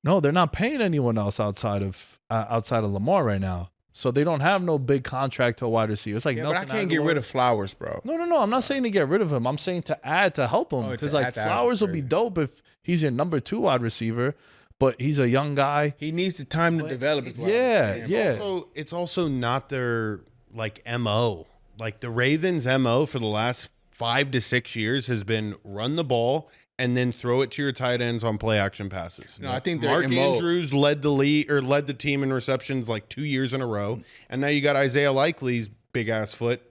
No, they're not paying anyone else outside of Lamar right now. So they don't have no big contract to a wide receiver. It's like Nelson but I can't get rid of Flowers, bro. No. I'm not saying to get rid of him. I'm saying to add to help him. Because Flowers will be dope if he's your number 2 wide receiver. but he's a young guy. He needs the time to develop as well. It's also not their like MO. Like the Ravens' MO for the last 5 to 6 years has been run the ball and then throw it to your tight ends on play action passes. No, I think Mark Andrews led the team in receptions like 2 years in a row, and now you got Isaiah Likely's big ass foot.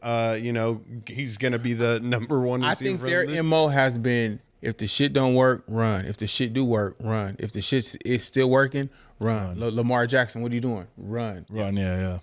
He's gonna be the number one receiver. I think their MO has been, if the shit don't work, run. If the shit do work, run. If the shit is still working, run. Lamar Jackson, what are you doing? Run. Yeah.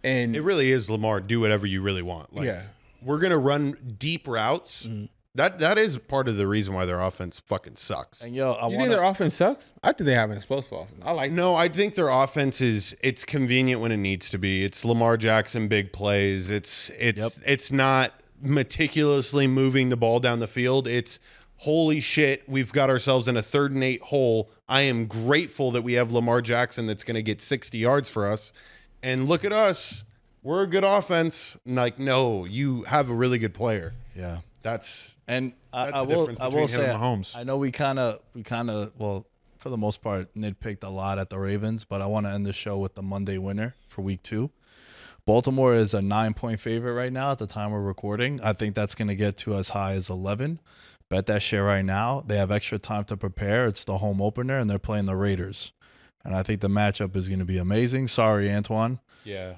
And it really is Lamar. Do whatever you really want. Like, we're gonna run deep routes. That is part of the reason why their offense fucking sucks. And you think their offense sucks? I think they have an explosive offense. I think their offense it's convenient when it needs to be. It's Lamar Jackson big plays. It's not meticulously moving the ball down the field. It's holy shit, we've got ourselves in a 3rd and 8 hole. I am grateful that we have Lamar Jackson that's going to get 60 yards for us. And look at us. We're a good offense. Like, no, you have a really good player. Yeah. That's the difference between him and Mahomes. I know we kind of, well, for the most part, nitpicked a lot at the Ravens, but I want to end the show with the Monday winner for week 2. Baltimore is a 9-point favorite right now at the time we're recording. I think that's going to get to as high as 11. Bet that shit right now. They have extra time to prepare. It's the home opener, and they're playing the Raiders. And I think the matchup is going to be amazing. Sorry, Antoine. Yeah.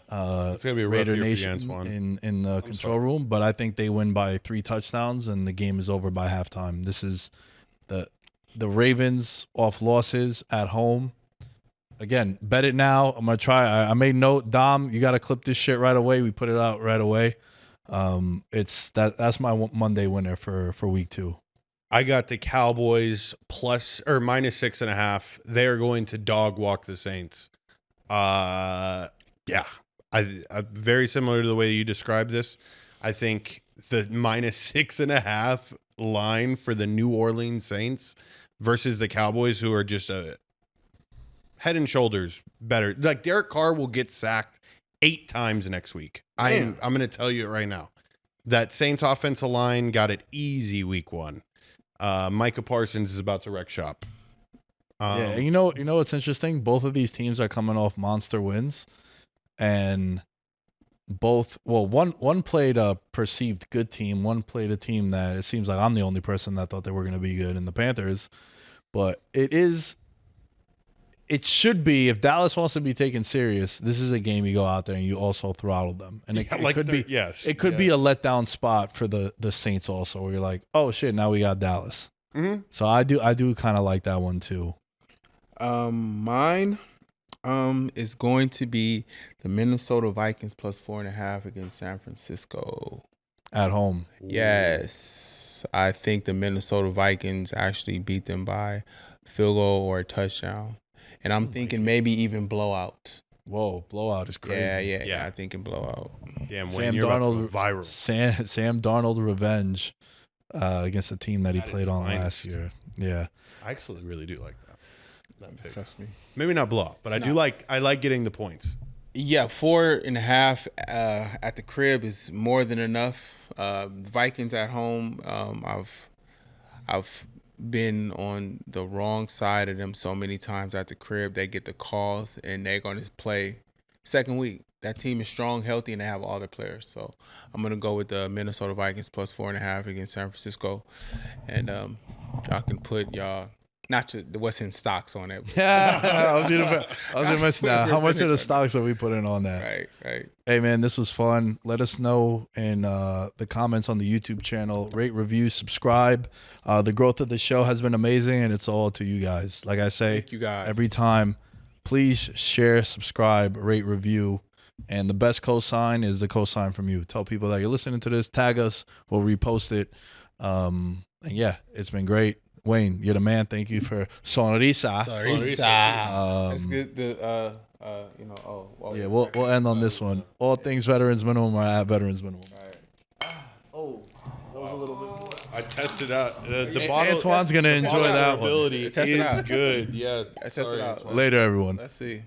It's going to be a Raider Nation in the control room, but I think they win by 3 touchdowns, and the game is over by halftime. This is the Ravens off losses at home. Again, bet it now. I'm going to try. I made note. Dom, you got to clip this shit right away. We put it out right away. That's my Monday winner for week 2. I got the Cowboys -6.5. They're going to dog walk the Saints. I very similar to the way you described this. I think the -6.5 line for the New Orleans Saints versus the Cowboys, who are just a head and shoulders better. Like Derek Carr will get sacked 8 times next week. I'm going to tell you it right now. That Saints offensive line got it easy week 1. Micah Parsons is about to wreck shop. And you know what's interesting? Both of these teams are coming off monster wins, and one played a perceived good team, one played a team that it seems like I'm the only person that thought they were going to be good in the Panthers. But it should be, if Dallas wants to be taken serious, this is a game you go out there and you also throttle them. And it could be a letdown spot for the Saints also, where you're like, oh shit, now we got Dallas. Mm-hmm. So I do kind of like that one too. Mine is going to be the Minnesota Vikings +4.5 against San Francisco. At home. Yes. I think the Minnesota Vikings actually beat them by field goal or a touchdown. And I'm thinking maybe even blowout. Whoa, blowout is crazy. Yeah. I'm thinking blowout. Damn, Sam you're Darnold about to go viral. Sam Darnold revenge against the team that he played on last year. Yeah, I actually really do like that pick. Trust me. Maybe not blowout, but I like getting the points. Yeah, 4.5 at the crib is more than enough. The Vikings at home, I've been on the wrong side of them so many times at the crib. They get the calls and they're going to play second week. That team is strong, healthy, and they have all their players. So I'm going to go with the Minnesota Vikings +4.5 against San Francisco. And y'all can put what's in stocks on it. Yeah, I was gonna mention that. How much of the stocks are we putting on that? Right. Hey man, this was fun. Let us know in the comments on the YouTube channel. Rate, review, subscribe. The growth of the show has been amazing, and it's all to you guys. Like I say, thank you guys. Every time, please share, subscribe, rate, review. And the best cosign is the cosign from you. Tell people that you're listening to this. Tag us. We'll repost it. And yeah, it's been great. Wayne, you're the man. Thank you for Sonrisa. That's good. We'll end on this one. All things Veterans Minimum are at Veterans Minimum. Oh, that was a little bit. I tested out the bottle. Antoine's gonna enjoy that one. Ability is good. Yeah, I tested out. Later, everyone. Let's see.